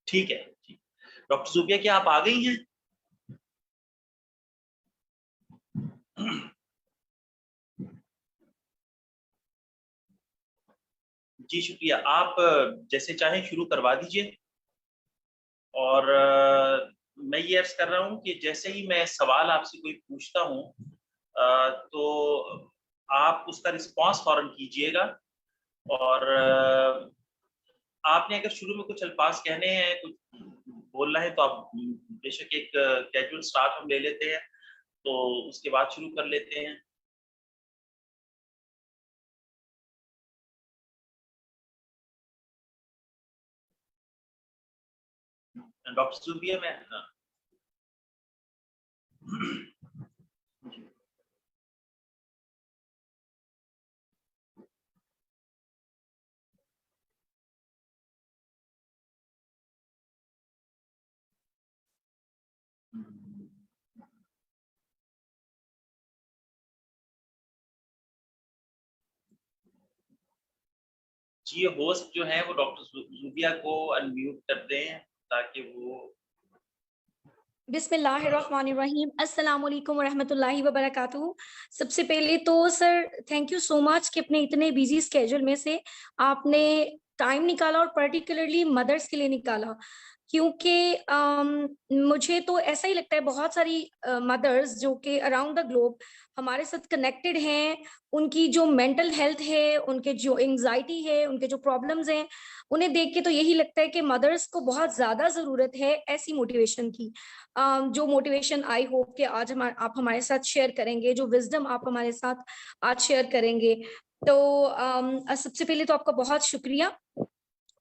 ठीक है, ठीक। डॉक्टर ज़ुबिया, क्या आप आ गई हैं? जी, शुक्रिया। आप जैसे चाहें शुरू करवा दीजिए। और मैं ये अर्ज़ कर रहा हूँ कि जैसे ही मैं सवाल आपसे कोई पूछता हूँ तो आप उसका रिस्पॉन्स फ़ौरन कीजिएगा। और आपने अगर शुरू में कुछ अल्फ़ाज़ कहने हैं, कुछ बोलना है, तो आप बेशक एक कैजुअल स्टार्ट हम ले लेते हैं, तो उसके बाद शुरू कर लेते हैं। डॉक्टर ज़ुबिया, मैं जी, होस्ट जो है वो डॉक्टर ज़ुबिया को अनम्यूट कर दें ताकि वो बिस्मिल्लाहिर्रहमानिर्रहीम, अस्सलाम वालेकुम रहमतुल्लाहि व बरकातुहू। सबसे पहले तो sir thank you so much कि अपने इतने बिजी स्केड्यूल में से आपने टाइम निकाला और पर्टिकुलरली मदर्स के लिए निकाला, क्योंकि मुझे तो ऐसा ही लगता है बहुत सारी मदर्स जो कि अराउंड द ग्लोब हमारे साथ कनेक्टेड हैं, उनकी जो मेंटल हेल्थ है, उनके जो एंग्जाइटी है, उनके जो प्रॉब्लम्स हैं, उन्हें देख के तो यही लगता है कि मदर्स को बहुत ज्यादा जरूरत है ऐसी मोटिवेशन की। जो मोटिवेशन आई होप कि आज आप हमारे साथ शेयर करेंगे, जो विजडम आप हमारे साथ आज शेयर करेंगे। तो सबसे पहले तो आपका बहुत शुक्रिया।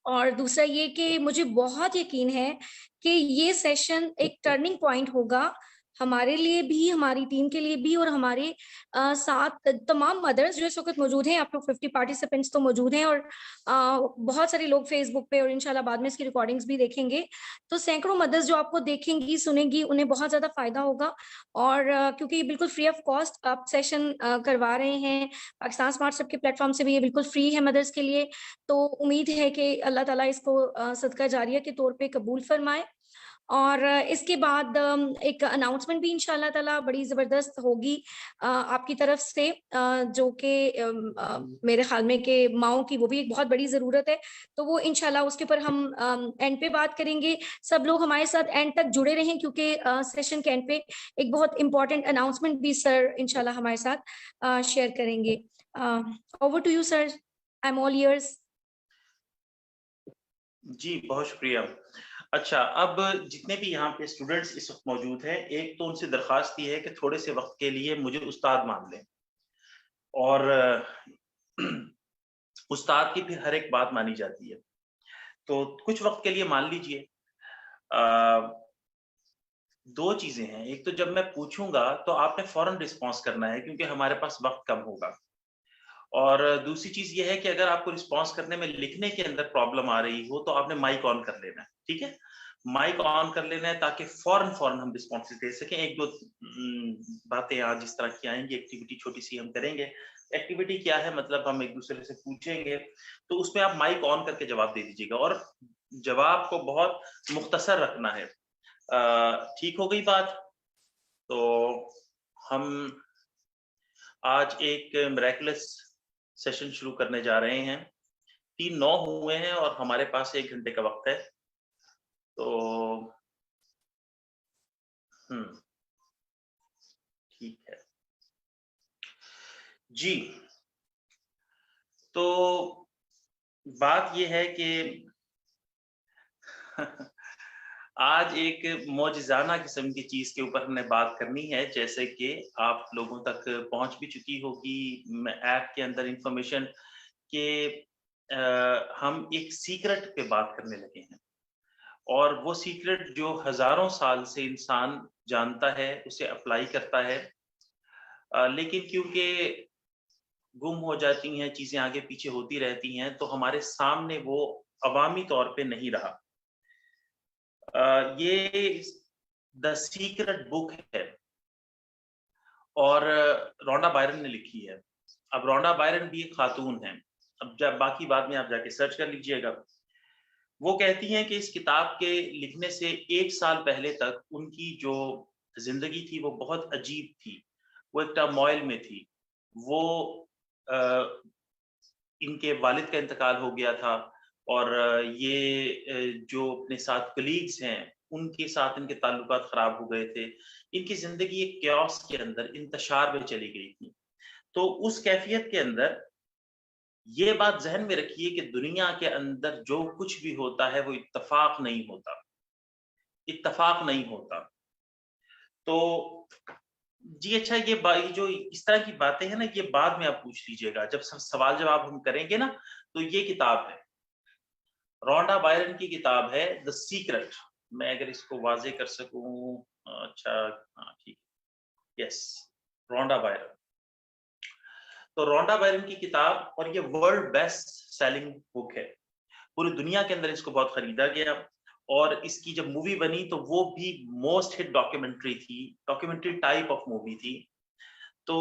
और दूसरा ये कि मुझे बहुत यकीन है कि ये सेशन एक टर्निंग पॉइंट होगा हमारे लिए भी, हमारी टीम के लिए भी, और हमारे साथ तमाम मदर्स जो इस वक्त मौजूद हैं। आप लोग 50 पार्टिसिपेंट्स तो मौजूद हैं, और बहुत सारे लोग फेसबुक पे और इंशाल्लाह बाद में इसकी रिकॉर्डिंग्स भी देखेंगे। तो सैकड़ों मदर्स जो आपको देखेंगी, सुनेंगी, उन्हें बहुत ज्यादा फायदा होगा। और क्योंकि बिल्कुल फ्री ऑफ कॉस्ट आप सेशन करवा रहे हैं, पाकिस्तान स्मार्ट सब के प्लेटफॉर्म से भी ये बिल्कुल फ्री है मदर्स के लिए। तो उम्मीद है कि अल्लाह ताला इसको सदका जारिया के तौर पे कबूल फरमाए। और इसके बाद एक अनाउंसमेंट भी इंशाल्लाह ताला बड़ी ज़बरदस्त होगी आपकी तरफ से, जो कि मेरे ख्याल में कि माओं की वो भी एक बहुत बड़ी ज़रूरत है। तो वो इंशाल्लाह उसके ऊपर हम एंड पे बात करेंगे। सब लोग हमारे साथ एंड तक जुड़े रहें, क्योंकि सेशन के एंड पे एक बहुत इंपॉर्टेंट अनाउंसमेंट भी सर इंशाल्लाह हमारे साथ शेयर करेंगे। Over to you sir, I am all ears. जी, बहुत शुक्रिया। अच्छा, अब जितने भी यहाँ पे स्टूडेंट्स इस वक़्त मौजूद हैं, एक तो उनसे दरख्वास्त ये है कि थोड़े से वक़्त के लिए मुझे उस्ताद मान लें। और उस्ताद की फिर हर एक बात मानी जाती है। तो कुछ वक़्त के लिए मान लीजिए। अ, 2 चीज़ें हैं, एक तो जब मैं पूछूँगा तो आपने फ़ौरन रिस्पॉन्स करना है, क्योंकि हमारे पास वक़्त कम होगा। और दूसरी चीज़ ये है कि अगर आपको रिस्पॉन्स करने में लिखने के अंदर प्रॉब्लम आ रही हो, तो आपने माइक ऑन कर लेना है, ठीक है? माइक ऑन कर लेना है ताकि फ़ौरन-फ़ौरन हम रिस्पॉन्सेज़ दे सकें। 1-2 बातें आज इस तरह की आएँगी, एक्टिविटी छोटी-सी हम करेंगे। एक्टिविटी क्या है, मतलब हम एक-दूसरे से पूछेंगे, तो उसमें आप माइक ऑन करके जवाब दे दीजिएगा, और जवाब को बहुत मुख्तसर रखना है। ठीक हो गई बात? तो हम आज एक मिरेकलस सेशन शुरू करने जा रहे हैं। 3-9 हुए हैं और हमारे पास 1 घंटे का वक़्त है। तो हुँ, ठीक है। जी, तो बात ये है कि आज एक मौजिज़ाना किस्म की चीज़ के ऊपर हमने बात करनी है, जैसे कि आप लोगों तक पहुँच भी चुकी होगी ऐप के अंदर इन्फॉर्मेशन कि हम एक सीक्रेट पे बात करने लगे हैं। और वो सीक्रेट जो हज़ारों साल से इंसान जानता है, उसे अप्लाई करता है, लेकिन क्योंकि गुम हो जाती हैं, चीज़ें आगे पीछे होती रहती हैं, तो हमारे सामने वो अवामी तौर पे नहीं रहा। ये द सीक्रेट बुक है, और रोंडा बायरन ने लिखी है। अब रोंडा बायरन भी एक खातून हैं। अब जब बाकी बाद में आप जाके सर्च कर लीजिएगा। वो कहती हैं कि इस किताब के लिखने से 1 साल पहले तक उनकी जो ज़िंदगी थी वो बहुत अजीब थी, वो एक टर्मॉइल में थी। वो अ, इनके वालिद का इंतकाल हो गया था और जो अपने साथ कलीग्स हैं, उनके साथ इनके ताल्लुकात खराब हो गए थे। इनकी ज़िंदगी एक chaos के अंदर इंतशार में चली गई थी। तो उस कैफ़ियत के अंदर ये बात ज़हन में रखिए कि दुनिया के अंदर जो कुछ भी होता है वो इत्तेफ़ाक नहीं होता, इत्तेफ़ाक नहीं होता। तो जी, अच्छा ये जो इस तरह की बातें हैं ना, ये बाद में आप पूछ लीजिएगा। जब सवाल-जवाब हम करेंगे ना, तो ये किताब है, रोंडा बायरन की किताब है द सीक्रेट। मैं अगर इसको वाज़ेह कर सकूँ अच्छा हाँ, ठीक है। यस, रोंडा बायरन। तो रोंडा बायरन की किताब और ये वर्ल्ड बेस्ट सेलिंग बुक है। पूरी दुनिया के अंदर इसको बहुत खरीदा गया और इसकी जब मूवी बनी तो वो भी मोस्ट हिट डॉक्यूमेंट्री थी, डॉक्यूमेंट्री टाइप ऑफ मूवी थी। तो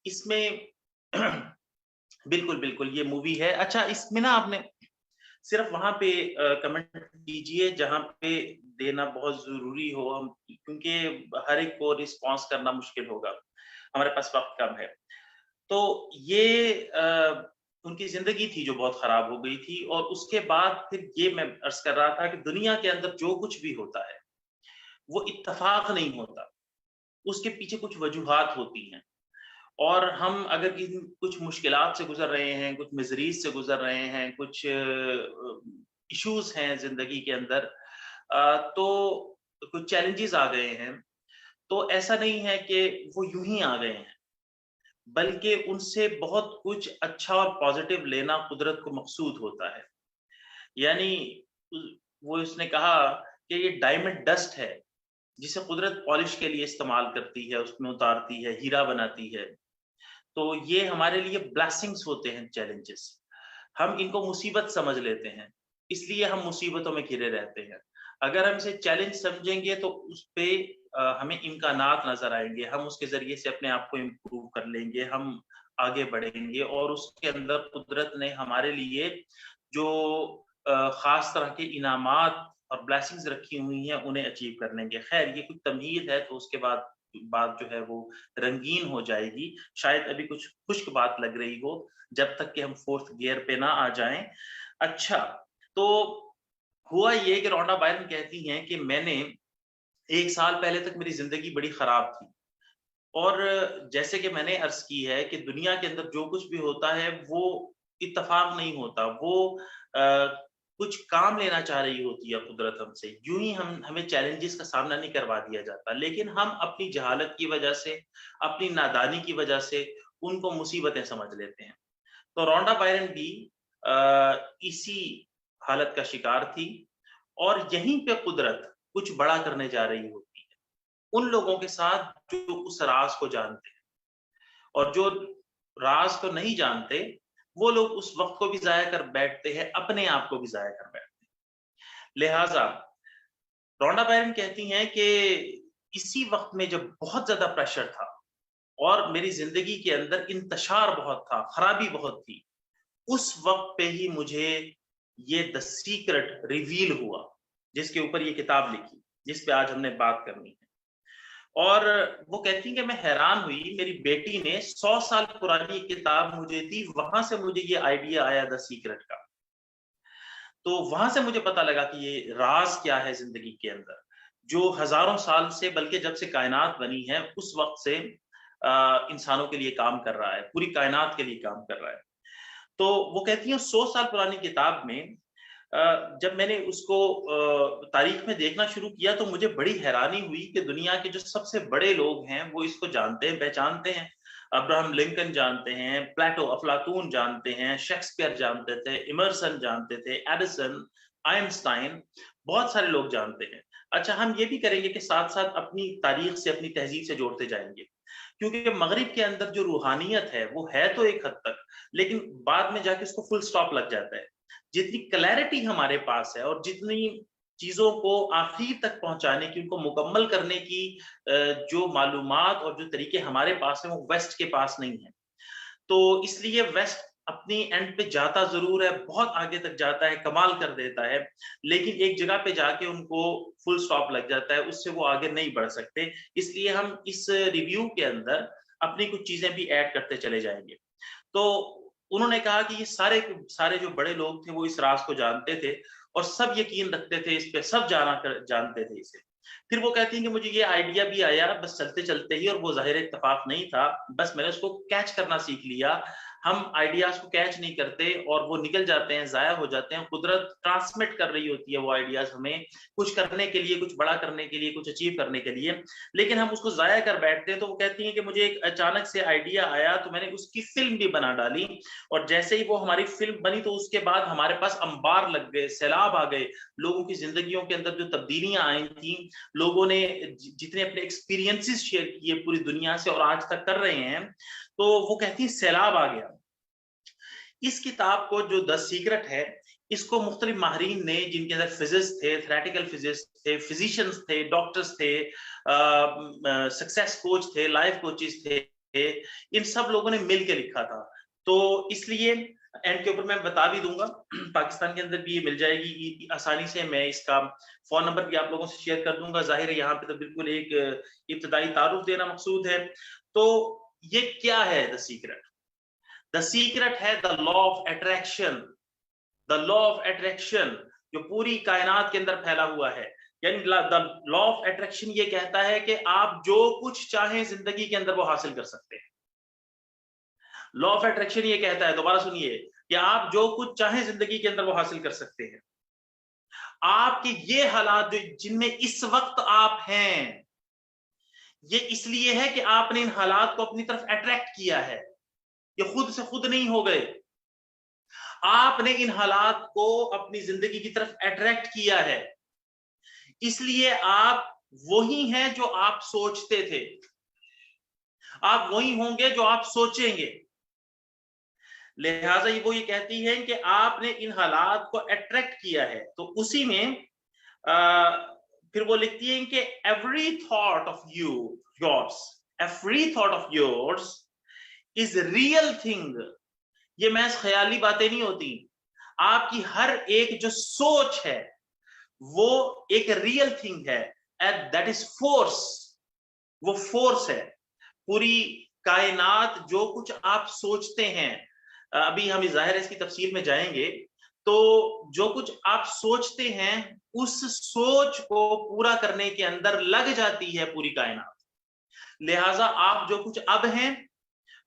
इसमें बिल्कुल, बिल्कुल ये मूवी है। अच्छा इसमें ना आपने सिर्फ़ वहाँ पे कमेंट कीजिए जहाँ पे देना बहुत ज़रूरी हो हम क्योंकि हर एक को रिस्पॉन्स करना मुश्किल होगा, हमारे पास वक़्त कम है। तो ये उनकी ज़िंदगी थी जो बहुत ख़राब हो गई थी और उसके बाद फिर ये मैं अर्ज़ कर रहा था कि दुनिया के अंदर जो कुछ भी होता है, वो इत्तेफ़ाक नहीं होता, उसके पीछे कुछ वजूहात होती हैं। और हम अगर कुछ मुश्किलात से गुज़र रहे हैं, कुछ मिज़रीज़ से गुज़र रहे हैं, कुछ इश्यूज़ हैं ज़िंदगी के अंदर तो कुछ चैलेंजेज़ आ गए हैं, तो ऐसा नहीं है कि वो यूँ ही आ गए हैं, बल्कि उनसे बहुत कुछ अच्छा और पॉज़िटिव लेना कुदरत को मकसूद होता है। यानी उ वो उसने कहा कि ये डायमंड डस्ट है, जिसे कुदरत पॉलिश के लिए इस्तेमाल करती है, उसमें उतारती है, हीरा बनाती है। तो ये हमारे लिए ब्लेसिंग्स होते हैं चैलेंजेस। हम इनको मुसीबत समझ लेते हैं, इसलिए हम मुसीबतों में घिरे रहते हैं। अगर हम इसे चैलेंज समझेंगे तो उसपे हमें इम्कानात नज़र आएँगे, हम उसके ज़रिए से अपने आप को इम्प्रूव कर लेंगे, हम आगे बढ़ेंगे और उसके अंदर कुदरत ने हमारे लिए जो ख़ास तरह के इनामात और ब्लेसिंग्स रखी हुई हैं, उन्हें अचीव कर लेंगे। ख़ैर ये कुछ तमहीद है तो उसके बाद बात जो है वो रंगीन हो जाएगी। शायद अभी कुछ खुश्क बात लग रही हो, जब तक कि हम 4th गियर पे ना आ जाएँ। अच्छा, तो हुआ ये कि रोंडा बायरन कहती हैं कि मैंने 1 साल पहले तक मेरी ज़िंदगी बड़ी ख़राब थी और जैसे कि मैंने अर्ज़ की है कि दुनिया के अंदर जो कुछ भी होता है वो इत्तेफ़ाक नहीं होता। वो कुछ काम लेना चाह रही होती है कुदरत हमसे। यूँ ही हम हमें चैलेंजेस का सामना नहीं करवा दिया जाता। लेकिन हम अपनी जहालत की वजह से, अपनी नादानी की वजह से उनको मुसीबतें समझ लेते हैं। तो रोंडा बायरन भी इसी हालत का शिकार थी और यहीं पे कुदरत कुछ बड़ा करने जा रही होती है। उन लोगों के साथ जो उस राज़ को जानते हैं और जो राज़ को नहीं जानते, वो लोग उस वक़्त को भी ज़ाया कर बैठते हैं, अपने आप को भी ज़ाया कर बैठते हैं। लिहाज़ा रोंडा बायरन कहती हैं कि इसी वक़्त में जब बहुत ज़्यादा प्रेशर था और मेरी ज़िंदगी के अंदर इंतशार बहुत था, खराबी बहुत थी, उस वक़्त पे ही मुझे ये द सीक्रेट रिवील हुआ, जिसके ऊपर ये किताब लिखी, जिस पे आज हमने बात करनी है। और वो कहती हैं कि मैं हैरान हुई, मेरी बेटी ने 100 साल पुरानी किताब मुझे दी, वहाँ से मुझे ये आइडिया आया द सीक्रेट का। तो वहाँ से मुझे पता लगा कि ये राज़ क्या है ज़िंदगी के अंदर, जो हज़ारों साल से बल्कि जब से कायनात बनी है, उस वक़्त से इंसानों के लिए काम कर रहा है, पूरी कायनात के लिए काम कर रहा है। तो वो कहती हैं 100 साल पुरानी किताब में जब मैंने उसको तारीख में देखना शुरू किया तो मुझे बड़ी हैरानी हुई कि दुनिया के जो सबसे बड़े लोग हैं, वो इसको जानते हैं, पहचानते हैं। अब्राहम लिंकन जानते हैं, प्लेटो, अफ़लातून जानते हैं, शेक्सपियर जानते थे, इमर्सन जानते थे, एडिसन, आइंस्टाइन, बहुत सारे लोग जानते हैं। अच्छा, हम ये भी करेंगे कि साथ-साथ अपनी तारीख से, अपनी तहज़ीब से जोड़ते जाएँगे। क्योंकि मग़रिब के अंदर जो रूहानियत है, वो है तो एक हद तक, लेकिन बाद में जाके उसको फुल स्टॉप लग जाता है। जितनी क्लैरिटी हमारे पास है और जितनी चीज़ों को आखिर तक पहुँचाने की, उनको मुकम्मल करने की जो मालूमात और जो तरीके हमारे पास हैं, वो वेस्ट के पास नहीं है। तो इसलिए वेस्ट अपनी एंड पे जाता जरूर है, बहुत आगे तक जाता है, कमाल कर देता है, लेकिन एक जगह पे जाके उनको फुल स्टॉप लग जाता है, उससे वो आगे नहीं बढ़ सकते। इसलिए हम इस रिव्यू के अंदर अपनी कुछ चीजें भी ऐड करते चले जाएंगे। तो उन्होंने कहा कि ये सारे सारे जो बड़े लोग थे वो इस राज को जानते थे और सब यकीन रखते थे इस पे, सब जानते थे इसे। फिर वो कहती हैं कि मुझे ये आइडिया भी आया बस चलते चलते ही, और वो ज़ाहिर इत्तेफाक नहीं था, बस मैंने उसको कैच करना सीख लिया। हम आइडियाज को कैच नहीं करते और वो निकल जाते हैं, ज़ाया हो जाते हैं। कुदरत ट्रांसमिट कर रही होती है वो आइडियाज हमें, कुछ करने के लिए, कुछ बड़ा करने के लिए, कुछ अचीव करने के लिए, लेकिन हम उसको ज़ाया कर बैठते हैं। तो वो कहती हैं कि मुझे एक अचानक से आइडिया आया तो मैंने उसकी फिल्म भी बना डाली, और जैसे ही वो हमारी फिल्म बनी तो उसके बाद हमारे पास अंबार लग गए, सैलाब आ गए, लोगों की जिंदगियों के अंदर जो तब्दीलियां आई थी, लोगों ने जितने अपने एक्सपीरियंसेस शेयर किए पूरी दुनिया से और आज तक कर रहे हैं, तो वो कहती है सैलाब आ गया। इस किताब को जो द सीक्रेट है, इसको मुख्तलिफ माहरीन ने, जिनके अंदर फिजिक्स थे, थ्योरेटिकल फिजिक्स थे, फिजिशियंस थे, डॉक्टर्स थे, सक्सेस कोच थे, लाइफ कोचेस थे, इन सब लोगों ने मिलकर लिखा था। तो इसलिए एंड के ऊपर मैं बता भी दूंगा, पाकिस्तान के अंदर भी ये मिल जाएगी आसानी से। मैं इसका फोन नंबर भी आप लोगों से शेयर कर दूंगा। जाहिर है यहाँ पे तो बिल्कुल एक इब्तदाई तारुफ देना मकसूद है। तो ये क्या है द सीक्रेट? द सीक्रेट है the law of attraction. The law of attraction जो पूरी कायनात के अंदर फैला हुआ है, यानी द लॉ ऑफ अट्रैक्शन ये कहता है कि आप जो कुछ चाहें जिंदगी के अंदर वो हासिल कर सकते हैं। लॉ ऑफ अट्रैक्शन ये कहता है, दोबारा सुनिए, कि आप जो कुछ चाहें जिंदगी के अंदर वो हासिल कर सकते हैं। आपके ये हालात जिनमें इस वक्त आप हैं, ये इसलिए है कि आपने इन हालात को अपनी तरफ अट्रैक्ट किया है, ये खुद से खुद नहीं हो गए। आपने इन हालात को अपनी जिंदगी की तरफ अट्रैक्ट किया है, इसलिए आप वही हैं जो आप सोचते थे, आप वही होंगे जो आप सोचेंगे। लिहाजा वो ये कहती है कि आपने इन हालात को अट्रैक्ट किया है। तो उसी में फिर वो लिखती है कि every thought of you yours, every thought of yours is real thing. ये महज ख्याली बातें नहीं होती, आपकी हर एक जो सोच है वो एक रियल थिंग है, एंड दैट इज फोर्स। वो फोर्स है। पूरी कायनात जो कुछ आप सोचते हैं, अभी हम जाहिर है इसकी तफसील में जाएंगे, तो जो कुछ आप सोचते हैं उस सोच को पूरा करने के अंदर लग जाती है पूरी कायनात। लिहाजा आप जो कुछ अब हैं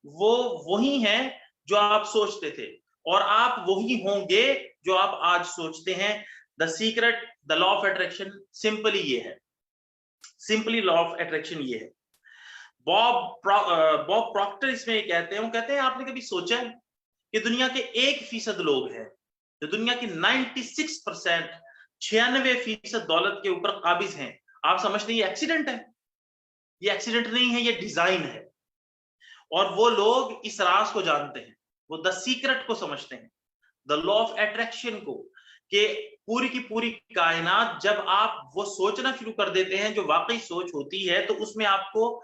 वो वही हैं जो आप सोचते थे, और आप वही होंगे जो आप आज सोचते हैं। The secret, the law of attraction simply ये है, सिंपली लॉ ऑफ अट्रैक्शन ये है। बॉब प्रॉक्टर इसमें ये कहते हैं, वो कहते हैं आपने कभी सोचा है कि दुनिया के 1% लोग हैं जो दुनिया की 96%, 96% दौलत के ऊपर काबिज हैं। आप समझते हैं ये एक्सीडेंट है? ये एक्सीडेंट नहीं है, ये डिजाइन है। और वो लोग इस राज को जानते हैं, वो द सीक्रेट को समझते हैं, द लॉ ऑफ अट्रैक्शन को, कि पूरी की पूरी कायनात जब आप वो सोचना शुरू कर देते हैं जो वाकई सोच होती है, तो उसमें आपको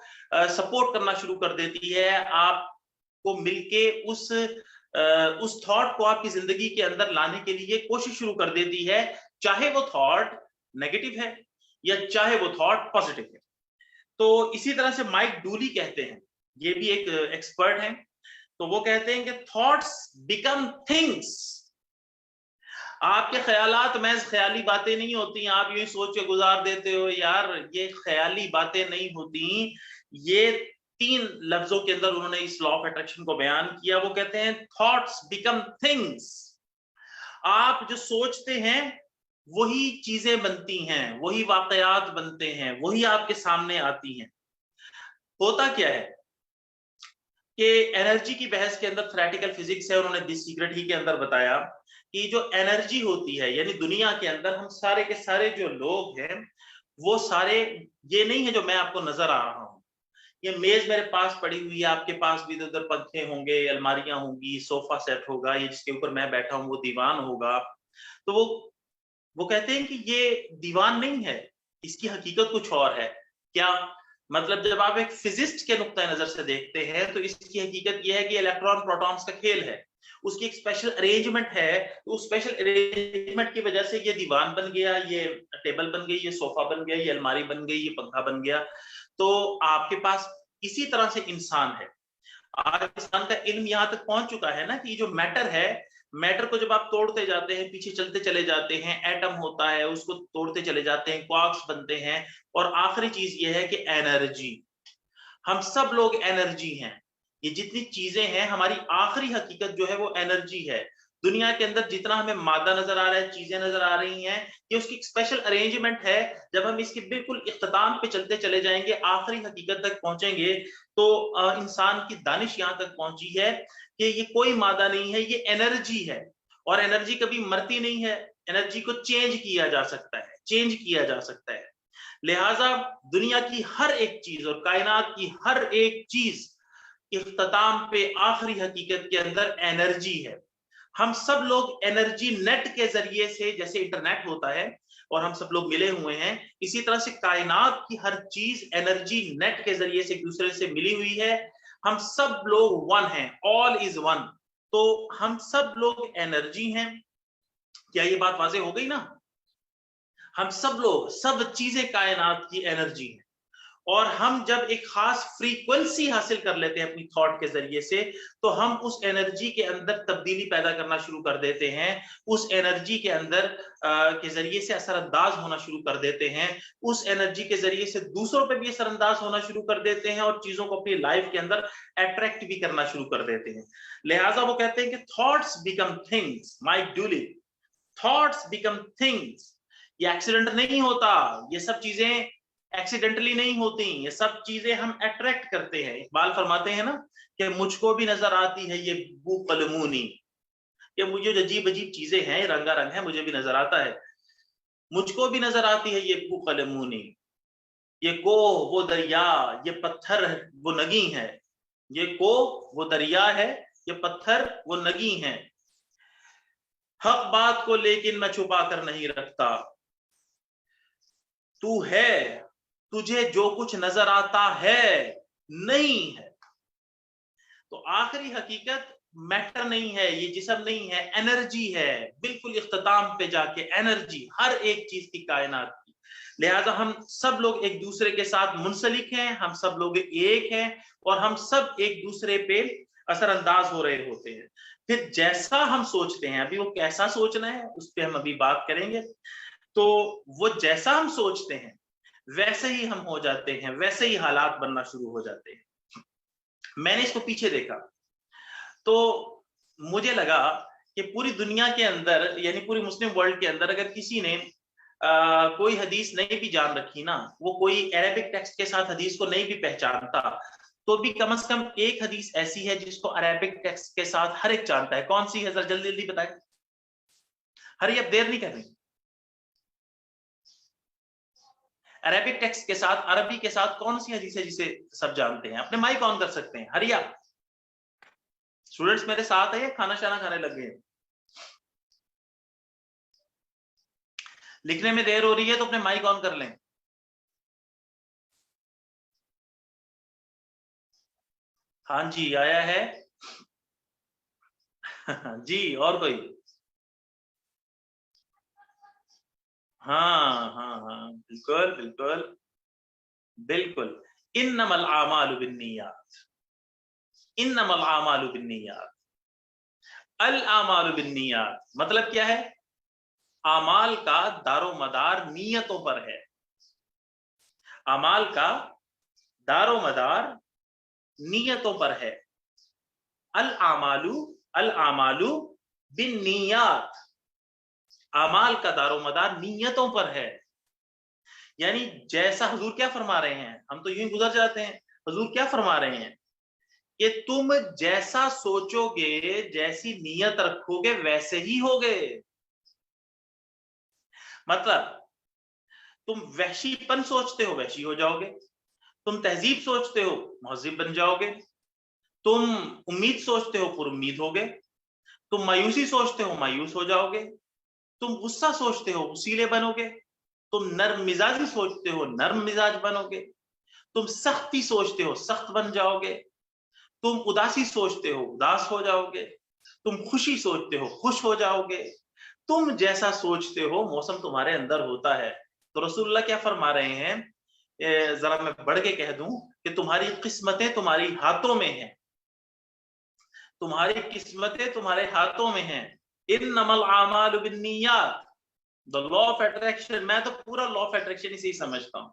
सपोर्ट करना शुरू कर देती है, आपको मिलके उस थॉट को आपकी जिंदगी के अंदर लाने के लिए कोशिश शुरू कर देती है, चाहे वो थॉट नेगेटिव है या चाहे वो थॉट पॉजिटिव है। तो इसी तरह से माइक डूली कहते हैं, ये भी एक एक्सपर्ट हैं, तो वो कहते हैं कि थॉट्स बिकम थिंग्स। आपके ख्यालात महज ख्याली बातें नहीं होती, आप यूं ही सोच के गुजार देते हो, यार ये ख्याली बातें नहीं होती। ये 3 लफ्जों के अंदर उन्होंने इस लॉ ऑफ अट्रैक्शन को बयान किया। वो कहते हैं थॉट्स बिकम थिंग्स। आप जो सोचते हैं वही चीजें बनती हैं, वही वाकयात बनते हैं, वही आपके सामने आती हैं। होता क्या है कि एनर्जी की बहस के अंदर थ्योरेटिकल फिजिक्स है, उन्होंने दिस सीक्रेट ही के अंदर बताया कि जो एनर्जी होती है, यानी दुनिया के अंदर हम सारे के सारे जो लोग हैं वो सारे, ये नहीं है जो मैं आपको नजर आ रहा हूं, ये मेज मेरे पास पड़ी हुई है, आपके पास भी इधर पंखे होंगे, अलमारियां होंगी, सोफा सेट होगा, ये जिसके ऊपर मैं बैठा हूं वो दीवान होगा। तो वो कहते हैं कि ये दीवान नहीं है, इसकी हकीकत कुछ और है। क्या? मतलब जब आप एक फिजिस्ट के नुक्ता नजर से देखते हैं तो इसकी हकीकत यह है कि इलेक्ट्रॉन प्रोटॉन्स का खेल है, उसकी एक स्पेशल अरेंजमेंट है, तो उस स्पेशल अरेंजमेंट की वजह से ये दीवान बन गया, ये टेबल बन गई, ये सोफा बन गया, ये अलमारी बन गई, ये पंखा बन गया। तो आपके पास इसी तरह से इंसान है। आज इंसान का इल्म यहां तक पहुंच चुका है ना कि जो मैटर है, मैटर को जब आप तोड़ते जाते हैं, पीछे चलते चले जाते हैं, एटम होता है, उसको तोड़ते चले जाते हैं, क्वार्क्स बनते हैं, और आखिरी चीज ये है कि एनर्जी। हम सब लोग एनर्जी हैं। ये जितनी चीजें हैं, हमारी आखिरी हकीकत जो है वो एनर्जी है। दुनिया के अंदर जितना हमें मादा नजर आ रहा है, चीजें नजर आ रही हैं, ये उसकी स्पेशल अरेंजमेंट है। जब हम इसके बिल्कुल इख्तिताम पे चलते चले जाएंगे, आखिरी हकीकत तक पहुंचेंगे, तो इंसान की दानिश यहां तक पहुंची है कि ये कोई मादा नहीं है, ये एनर्जी है। और एनर्जी कभी मरती नहीं है, एनर्जी को चेंज किया जा सकता है, चेंज किया जा सकता है। लिहाजा दुनिया की हर एक चीज और कायनात की हर एक चीज इख्तिताम पे आखिरी हकीकत के अंदर एनर्जी है। हम सब लोग एनर्जी नेट के जरिए से, जैसे इंटरनेट होता है और हम सब लोग मिले हुए हैं, इसी तरह से कायनात की हर चीज एनर्जी नेट के जरिए से एक दूसरे से मिली हुई है। हम सब लोग वन हैं, ऑल इज वन। तो हम सब लोग एनर्जी हैं। क्या ये बात वाज़ेह हो गई ना? हम सब लोग, सब चीजें कायनात की एनर्जी है। और हम जब एक खास फ्रीक्वेंसी हासिल कर लेते हैं अपनी थॉट के जरिए से, तो हम उस एनर्जी के अंदर तब्दीली पैदा करना शुरू कर देते हैं, उस एनर्जी के अंदर के जरिए से असरअंदाज होना शुरू कर देते हैं, उस एनर्जी के जरिए से दूसरों पे भी असरअंदाज होना शुरू कर देते हैं, और चीजों को अपनी लाइफ के अंदर अट्रैक्ट भी करना शुरू कर देते हैं। लिहाजा वो कहते हैं कि thoughts become things, Mike Dooley, thoughts become things. ये एक्सीडेंट नहीं होता, ये सब चीजें एक्सीडेंटली नहीं होती, ये सब चीजें हम अट्रैक्ट करते हैं। इकबाल फरमाते हैं ना कि मुझको भी नजर आती है ये बू कलमूनी, कि मुझे जो अजीब अजीब चीजें हैं, रंगारंग है, मुझे भी नजर आता है। मुझको भी नजर आती है ये बू कलमूनी, ये कोह वो दरिया, ये पत्थर वो नगी है, ये कोह वो दरिया है, ये पत्थर वो नगी है। हक बात को लेकिन मैं छुपा कर नहीं रखता, तू है, तुझे जो कुछ नजर आता है नहीं है। तो आखिरी हकीकत मैटर नहीं है, ये जिस्म नहीं है, एनर्जी है। बिल्कुल इख्तिताम पे जाके एनर्जी हर एक चीज की, कायनात की। लिहाजा हम सब लोग एक दूसरे के साथ मुंसलिक हैं, हम सब लोग एक हैं, और हम सब एक दूसरे पे असरअंदाज हो रहे होते हैं। फिर जैसा हम सोचते हैं, अभी वो कैसा सोचना है उस पर हम अभी बात करेंगे। तो वो जैसा हम सोचते हैं वैसे ही हम हो जाते हैं, वैसे ही हालात बनना शुरू हो जाते हैं। मैंने इसको पीछे देखा तो मुझे लगा कि पूरी दुनिया के अंदर, यानी पूरी मुस्लिम वर्ल्ड के अंदर, अगर किसी ने कोई हदीस नहीं भी जान रखी ना, वो कोई अरेबिक टेक्स्ट के साथ हदीस को नहीं भी पहचानता, तो भी कम से कम एक हदीस ऐसी है जिसको अरेबिक टेक्स्ट के साथ हर एक जानता है। कौन सी है, जरा जल्दी जल्दी बताए। हरी, अब देर नहीं करनी। अरेबिक टेक्स्ट के साथ, अरबी के साथ कौन सी हदीस है जिसे सब जानते हैं? अपने माइक ऑन कर सकते हैं। हरिया, स्टूडेंट्स मेरे साथ है या खाना शाना खाने लग गए? लिखने में देर हो रही है तो अपने माइक ऑन कर लें। हाँ जी, आया है। जी, और कोई? हाँ हाँ हाँ, बिल्कुल बिल्कुल बिल्कुल। इन्नमल आमालु बिन्नियात, इन्नमल आमालु बिन्नियात, अल आमालु बिन्नियात मतलब क्या है? आमाल का दारो मदार नीयतों पर है। अमाल का दारो मदार नीयतों पर है। अल आमालू बिन नियात, अमाल का दारो मदार नीयतों पर है। यानी जैसा हुजूर क्या फरमा रहे हैं, हम तो यूं ही गुजर जाते हैं। हुजूर क्या फरमा रहे हैं कि तुम जैसा सोचोगे, जैसी नीयत रखोगे, वैसे ही होगे। मतलब तुम वहशीपन सोचते हो, वहशी हो जाओगे। तुम तहजीब सोचते हो, महजीब बन जाओगे। तुम उम्मीद सोचते हो, पुरुम्मीद होगे। तुम मायूसी सोचते हो, मायूस हो जाओगे। तुम गुस्सा सोचते हो, गुस्सीले बनोगे। तुम नर्म मिजाजी सोचते हो, नर्म मिजाज बनोगे। तुम सख्ती सोचते हो, सख्त बन जाओगे। तुम उदासी सोचते हो, उदास हो जाओगे। तुम खुशी सोचते हो, खुश हो जाओगे। तुम जैसा सोचते हो मौसम तुम्हारे अंदर होता है। तो रसूलुल्लाह क्या फरमा रहे हैं, जरा मैं बढ़ के कह दूं कि तुम्हारी किस्मतें तुम्हारी हाथों में हैं। तुम्हारी किस्मतें तुम्हारे हाथों में हैं। इन्नमल आमालु बिन्नियात, द लॉ ऑफ अट्रैक्शन। मैं तो पूरा लॉ ऑफ अट्रैक्शन इसे ही समझता हूं।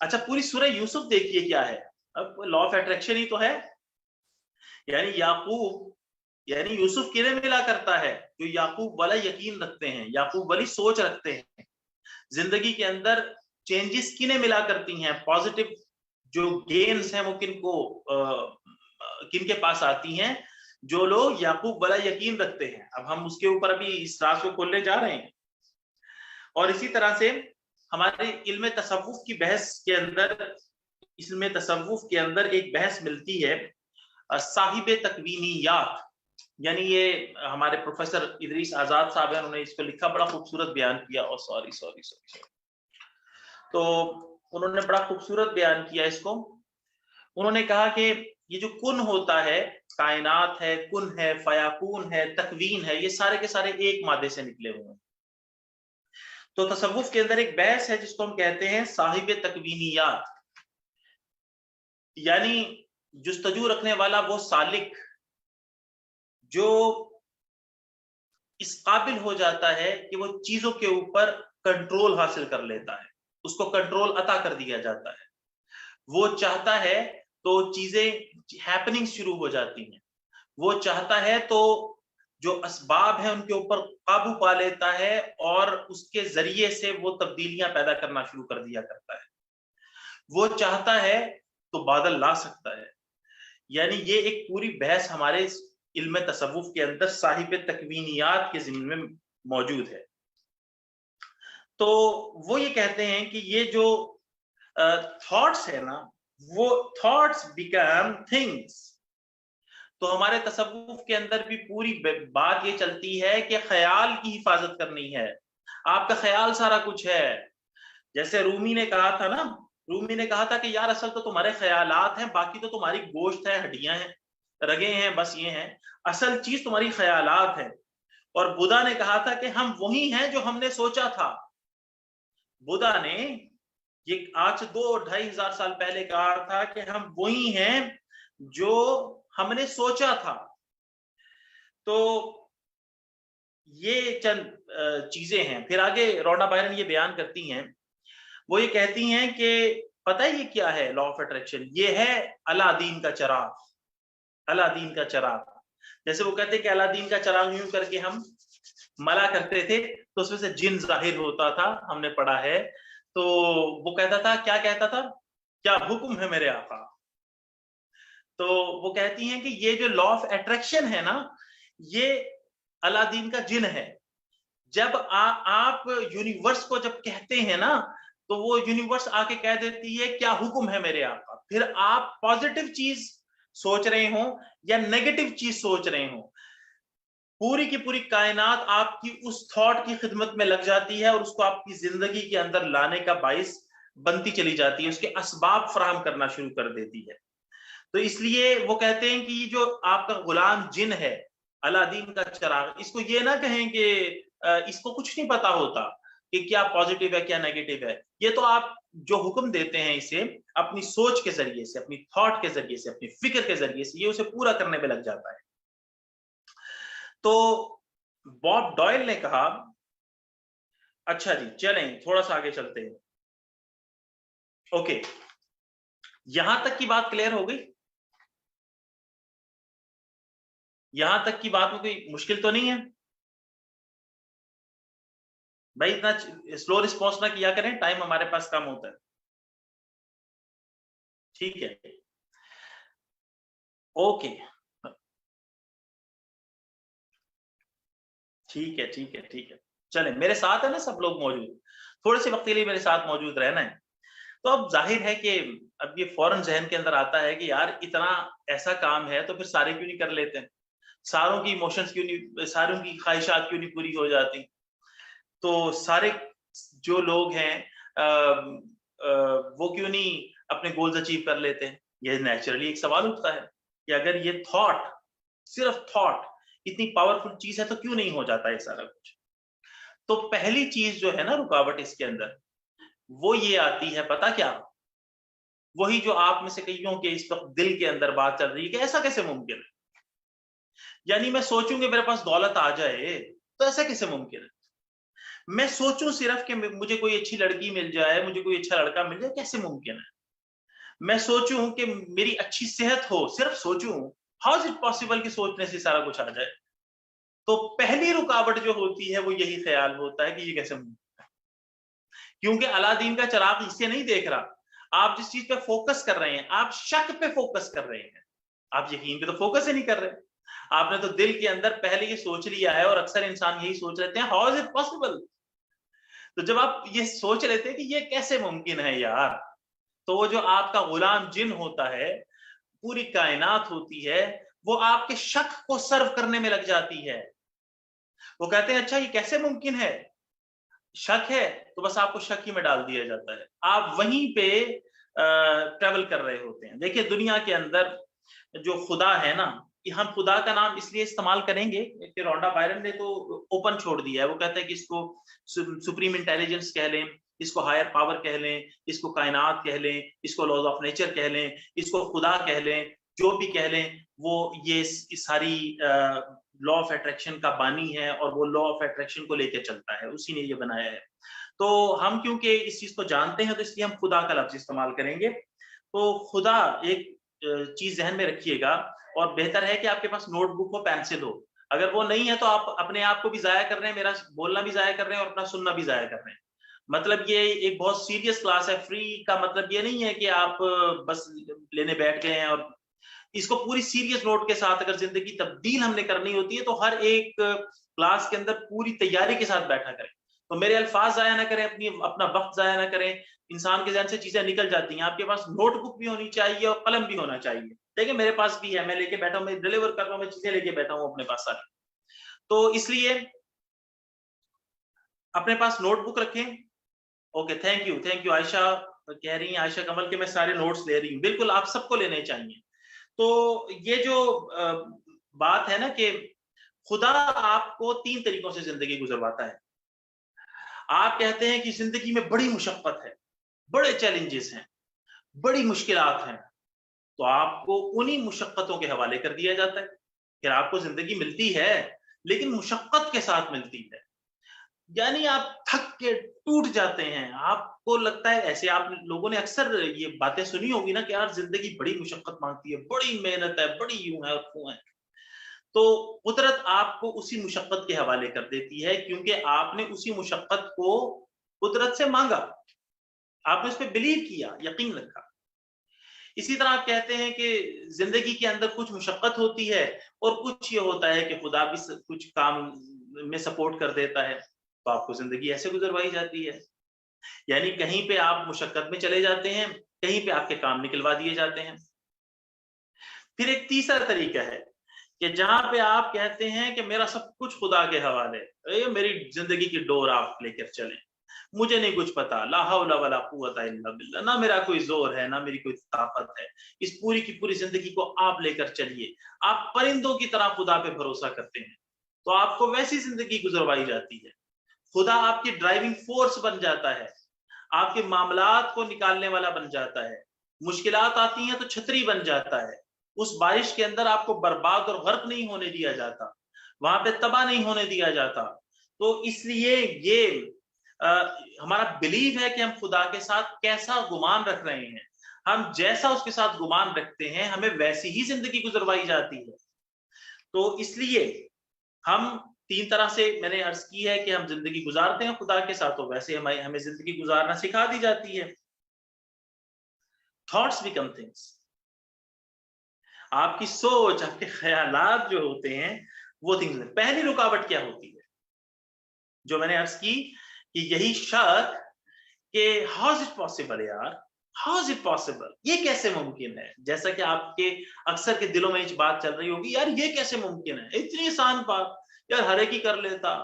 अच्छा, पूरी सूरह यूसुफ देखिए क्या है। अब लॉ ऑफ अट्रैक्शन ही तो है। यानी याकूब, यानी यूसुफ किन्हें मिला करता है, जो याकूब वाला यकीन रखते हैं, याकूब वाली सोच रखते हैं। जिंदगी के अंदर चेंजेस किन्हें मिला करती हैं, पॉजिटिव जो गेन्स हैं वो किन के पास आती हैं, जो लोग याकूब वाला यकीन रखते हैं। अब हम उसके ऊपर अभी इस राज को खोलने जा रहे हैं। और इसी तरह से हमारे इल्म तसव्वुफ की बहस के अंदर, इल्म तसव्वुफ के अंदर एक बहस मिलती है साहिब तकवीनियात। यानी ये हमारे प्रोफेसर इदरीस आजाद साहब हैं, उन्होंने इसको लिखा, बड़ा खूबसूरत बयान किया। और सॉरी तो उन्होंने बड़ा खूबसूरत बयान किया इसको। उन्होंने कहा कि ये जो कुन होता है, कायनात है, कुन है, फयाकून है, तकवीन है, ये सारे के सारे एक मादे से निकले हुए हैं। तो तसव्वुफ के अंदर एक बहस है जिसको हम कहते हैं साहिब तकवीनियात। यानी जुस्तजू रखने वाला वो सालिक जो इस काबिल हो जाता है कि वो चीजों के ऊपर कंट्रोल हासिल कर लेता है, उसको कंट्रोल अता कर दिया जाता है। वो चाहता है तो चीजें हैपनिंग शुरू हो जाती हैं। वो चाहता है तो जो असबाब है उनके ऊपर काबू पा लेता है और उसके जरिए से वो तब्दीलियां पैदा करना शुरू कर दिया करता है। वो चाहता है तो बादल ला सकता है। यानी ये एक पूरी बहस हमारे इल्म तसव्वुफ के अंदर साहिब तकवीनियात के ज़िम्मे में मौजूद है। तो वो ये कहते हैं कि ये जो थॉट्स है ना, वो थॉट्स बिकम थिंग्स। तो हमारे तसव्वुफ के अंदर भी पूरी बात ये चलती है कि ख्याल की हिफाजत करनी है। आपका ख्याल सारा कुछ है। जैसे रूमी ने कहा था ना, रूमी ने कहा था कि यार असल तो तुम्हारे ख्यालात हैं, बाकी तो तुम्हारी गोश्त है, हड्डियां हैं, रगे हैं, बस ये हैं। असल चीज तुम्हारी ख्यालात है। और बुद्धा ने कहा था कि हम वही हैं जो हमने सोचा था। बुद्धा ने ये आज 2-2,500 साल पहले कहा था कि हम वही हैं जो हमने सोचा था। तो ये चंद चीजें हैं। फिर आगे रोना बायरन ये बयान करती हैं, वो ये कहती हैं कि पता है ये क्या है लॉ ऑफ अट्रैक्शन? ये है अलादीन का चराग। अलादीन का चराग, जैसे वो कहते हैं कि अलादीन का चराग यूं करके हम मला करते थे तो उसमें से जिन जाहिर होता था, हमने पढ़ा है। तो वो कहता था, क्या कहता था, क्या हुक्म है मेरे आका। तो वो कहती हैं कि ये जो लॉ ऑफ अट्रैक्शन है ना, ये अलादीन का जिन है। जब आप यूनिवर्स को जब कहते हैं ना, तो वो यूनिवर्स आके कह देती है क्या हुक्म है मेरे आका। फिर आप पॉजिटिव चीज सोच रहे हो या नेगेटिव चीज सोच रहे हो, पूरी की पूरी कायनात आपकी उस थॉट की खिदमत में लग जाती है और उसको आपकी जिंदगी के अंदर लाने का बाइस बनती चली जाती है, उसके असबाब फराहम करना शुरू कर देती है। तो इसलिए वो कहते हैं कि ये जो आपका गुलाम जिन है, अलादीन का चराग, इसको ये ना कहें कि इसको कुछ नहीं पता होता कि क्या पॉजिटिव है क्या नेगेटिव है। ये तो आप जो हुक्म देते हैं इसे अपनी सोच के जरिए से, अपनी थॉट के जरिए से, अपनी फिक्र के जरिए से, ये उसे पूरा करने में लग जाता है। तो बॉब डॉयल ने कहा, अच्छा जी चलें थोड़ा सा आगे चलते हैं। ओके, यहां तक की बात क्लियर हो गई? यहां तक की बात में कोई मुश्किल तो नहीं है भाई? इतना स्लो रिस्पॉन्स ना किया करें, टाइम हमारे पास कम होता है। ठीक है, ओके, ठीक है, ठीक है, ठीक है। चले, मेरे साथ है ना सब लोग मौजूद? थोड़े से वक्त के लिए मेरे साथ मौजूद रहना है। तो अब जाहिर है कि अब ये फौरन जहन के अंदर आता है कि यार इतना ऐसा काम है तो फिर सारे क्यों नहीं कर लेते हैं? सारों की इमोशंस क्यों नहीं, सारों की ख्वाहिशात क्यों नहीं पूरी हो जाती? तो सारे जो लोग हैं वो क्यों नहीं अपने गोल्स अचीव कर लेते हैं। ये नेचुरली एक सवाल उठता है कि अगर ये थॉट, सिर्फ थॉट इतनी पावरफुल चीज है तो क्यों नहीं हो जाता ये सारा कुछ। तो पहली चीज जो है ना रुकावट इसके अंदर, वो ये आती है, पता क्या, वही जो आप में से कईयों के इस वक्त दिल के अंदर बात चल रही है कि ऐसा कैसे मुमकिन है। यानी मैं सोचूंगी मेरे पास दौलत आ जाए तो ऐसा कैसे मुमकिन है। मैं सोचूं सिर्फ कि मुझे कोई अच्छी लड़की मिल जाए, मुझे कोई अच्छा लड़का मिल जाए, कैसे मुमकिन है। मैं सोचूं कि मेरी अच्छी सेहत हो, सिर्फ सोचूं, हाउ इज इट पॉसिबल कि सोचने से सारा कुछ आ जाए। तो पहली रुकावट जो होती है वो यही ख्याल होता है कि ये कैसे मुमकिन है। क्योंकि अलादीन का चिराग इसे नहीं देख रहा। आप जिस चीज पे फोकस कर रहे हैं, आप शक पे फोकस कर रहे हैं, आप यकीन पे तो फोकस ही नहीं कर रहे। आपने तो दिल के अंदर पहले ये सोच लिया है, और अक्सर इंसान यही सोच लेते हैं, हाउ इज इट पॉसिबल। तो जब आप ये सोच लेते हैं कि ये कैसे मुमकिन है यार, तो वो जो आपका गुलाम जिन होता है, पूरी कायनात होती है, वो आपके शक को सर्व करने में लग जाती है। वो कहते हैं अच्छा ये कैसे मुमकिन है, शक है, तो बस आपको शक ही में डाल दिया जाता है। आप वहीं पे ट्रेवल कर रहे होते हैं। देखिए दुनिया के अंदर जो खुदा है ना, कि हम खुदा का नाम इसलिए इस्तेमाल करेंगे कि रोंडा बायरन ने तो ओपन छोड़ दिया है। वो कहता है कि इसको सुप्रीम इंटेलिजेंस कह लें, इसको हायर पावर कह लें, इसको कायनात कह लें, इसको लॉज ऑफ नेचर कह लें, इसको खुदा कह लें, जो भी कह लें, वो ये सारी लॉ ऑफ अट्रैक्शन का बानी है, और वो लॉ ऑफ अट्रैक्शन को लेकर चलता है, उसी ने ये बनाया है। तो हम क्योंकि इस चीज को जानते हैं तो इसलिए हम खुदा का लफ्ज इस्तेमाल करेंगे। तो खुदा एक चीज ध्यान में रखिएगा, और बेहतर है कि आपके पास नोटबुक हो, पेंसिल हो। अगर वो नहीं है तो आप अपने आप को भी जाया कर रहे हैं, मेरा बोलना भी जाया कर रहे हैं, और अपना सुनना भी जाया कर रहे हैं। मतलब ये एक बहुत सीरियस क्लास है। फ्री का मतलब ये नहीं है कि आप बस लेने बैठ गए हैं, और इसको पूरी सीरियस नोट के साथ अगर जिंदगी तब्दील हमने करनी होती है तो हर एक क्लास के अंदर पूरी तैयारी के साथ बैठा करें। तो मेरे अल्फाज जाया ना करें, अपना वक्त जाया ना करें। इंसान के जहन से चीजें निकल जाती हैं। आपके पास नोटबुक भी होनी चाहिए और कलम भी होना चाहिए। देखिए मेरे पास भी है, मैं लेके बैठा हूँ, मैं डिलीवर कर रहा हूँ, मैं चीजें लेके बैठा हूँ अपने पास सारी। तो इसलिए अपने पास नोटबुक रखें। ओके, थैंक यू आयशा कह रही है, आयशा कमल के मैं सारे नोट्स ले रही हूँ। बिल्कुल आप सबको लेने चाहिए। तो ये जो बात है ना कि खुदा आपको 3 तरीकों से जिंदगी गुजरवाता है। आप कहते हैं कि जिंदगी में बड़ी मुशक्कत है, बड़े चैलेंजेस हैं, बड़ी मुश्किलात हैं, तो आपको उन्हीं मुशक्कतों के हवाले कर दिया जाता है। फिर आपको जिंदगी मिलती है लेकिन मुशक्कत के साथ मिलती है। यानी आप थक के टूट जाते हैं, आपको लगता है, ऐसे आप लोगों ने अक्सर ये बातें सुनी होगी ना कि यार जिंदगी बड़ी मुशक्कत मांगती है, बड़ी मेहनत है, बड़ी यूं है और त्यों है। तो कुदरत आपको उसी मुशक्कत के हवाले कर देती है, क्योंकि आपने उसी मुशक्कत को कुदरत से मांगा, आपने उस पर बिलीव किया, यकीन रखा। इसी तरह आप कहते हैं कि जिंदगी के अंदर कुछ मुशक्कत होती है, और कुछ ये होता है कि खुदा भी कुछ काम में सपोर्ट कर देता है, तो आपको जिंदगी ऐसे गुजरवाई जाती है। यानी कहीं पे आप मुशक्कत में चले जाते हैं, कहीं पे आपके काम निकलवा दिए जाते हैं। फिर एक तीसरा तरीका है कि जहां पे आप कहते हैं कि मेरा सब कुछ खुदा के हवाले, मेरी जिंदगी की डोर आप लेकर चलें, मुझे नहीं कुछ पता, ला हौला वला कुव्वता इल्ला बिल्लाह, ना मेरा कोई जोर है, ना मेरी कोई ताकत है, इस पूरी की पूरी जिंदगी को आप लेकर चलिए। आप परिंदों की तरह खुदा पे भरोसा करते हैं, तो आपको वैसी जिंदगी गुजरवाई जाती है। खुदा आपकी ड्राइविंग फोर्स बन जाता है, आपके मामलात को निकालने वाला बन जाता है। मुश्किलात आती हैं तो छतरी बन जाता है। उस बारिश के अंदर आपको बर्बाद और गर्क नहीं होने दिया जाता, वहां पे तबाह नहीं होने दिया जाता। तो इसलिए ये हमारा बिलीव है कि हम खुदा के साथ कैसा गुमान रख रहे हैं, हम जैसा उसके साथ गुमान रखते हैं हमें वैसी ही जिंदगी गुजरवाई जाती है। तो इसलिए हम 3 तरह से मैंने अर्ज की है कि हम जिंदगी गुजारते हैं खुदा के साथ, तो वैसे हमें जिंदगी गुजारना सिखा दी जाती है। Thoughts become things. आपकी सोच, आपके ख्यालात जो होते हैं वो थिंग्स। पहली रुकावट क्या होती है जो मैंने अर्ज की, कि यही शक कि हाउ इज इट पॉसिबल यार, हाउ इज इट पॉसिबल, ये कैसे मुमकिन है। जैसा कि आपके अक्सर के दिलों में इस बात चल रही होगी, यार ये कैसे मुमकिन है, इतनी आसान बात, यार हर एक ही कर लेता।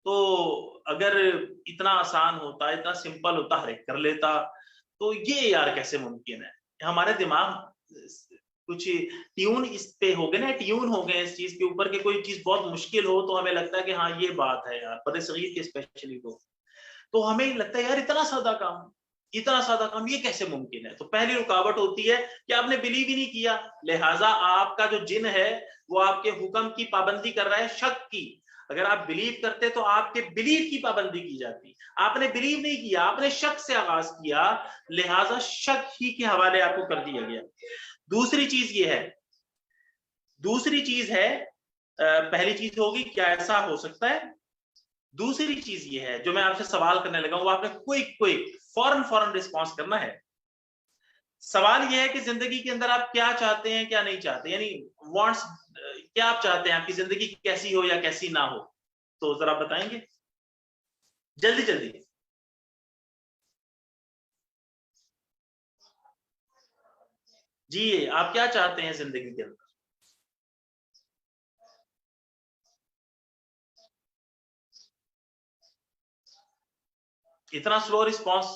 तो अगर इतना आसान होता, इतना सिंपल होता, हर एक कर लेता, तो ये यार कैसे मुमकिन है? हमारे दिमाग कुछ ट्यून इस पे हो गए ना, ट्यून हो गए इस चीज के ऊपर कि कोई चीज बहुत मुश्किल हो तो हमें लगता है कि हाँ ये बात है यार, बदसगीर के स्पेशली तो हमें लगता है यार इतना सादा काम ये कैसे मुमकिन है? तो पहली रुकावट होती है कि आपने बिलीव ही नहीं किया, लिहाजा आपका जो जिन है वो आपके हुक्म की पाबंदी कर रहा है, शक की। अगर आप बिलीव करते तो आपके बिलीव की पाबंदी की जाती। आपने बिलीव नहीं किया, आपने शक से आगाज किया, लिहाजा शक ही के हवाले आपको कर दिया गया। दूसरी चीज है, पहली चीज होगी क्या ऐसा हो सकता है, दूसरी चीज ये है जो मैं आपसे सवाल करने लगा हूं, वो आपने क्विक फौरन रिस्पॉन्स करना है। सवाल ये है कि जिंदगी के अंदर आप क्या चाहते हैं, क्या नहीं चाहते, यानी वांट्स क्या आप चाहते हैं, आपकी जिंदगी कैसी हो या कैसी ना हो, तो जरा बताएंगे जल्दी जल्दी। जी, आप क्या चाहते हैं जिंदगी के अंदर? इतना स्लो रिस्पॉन्स?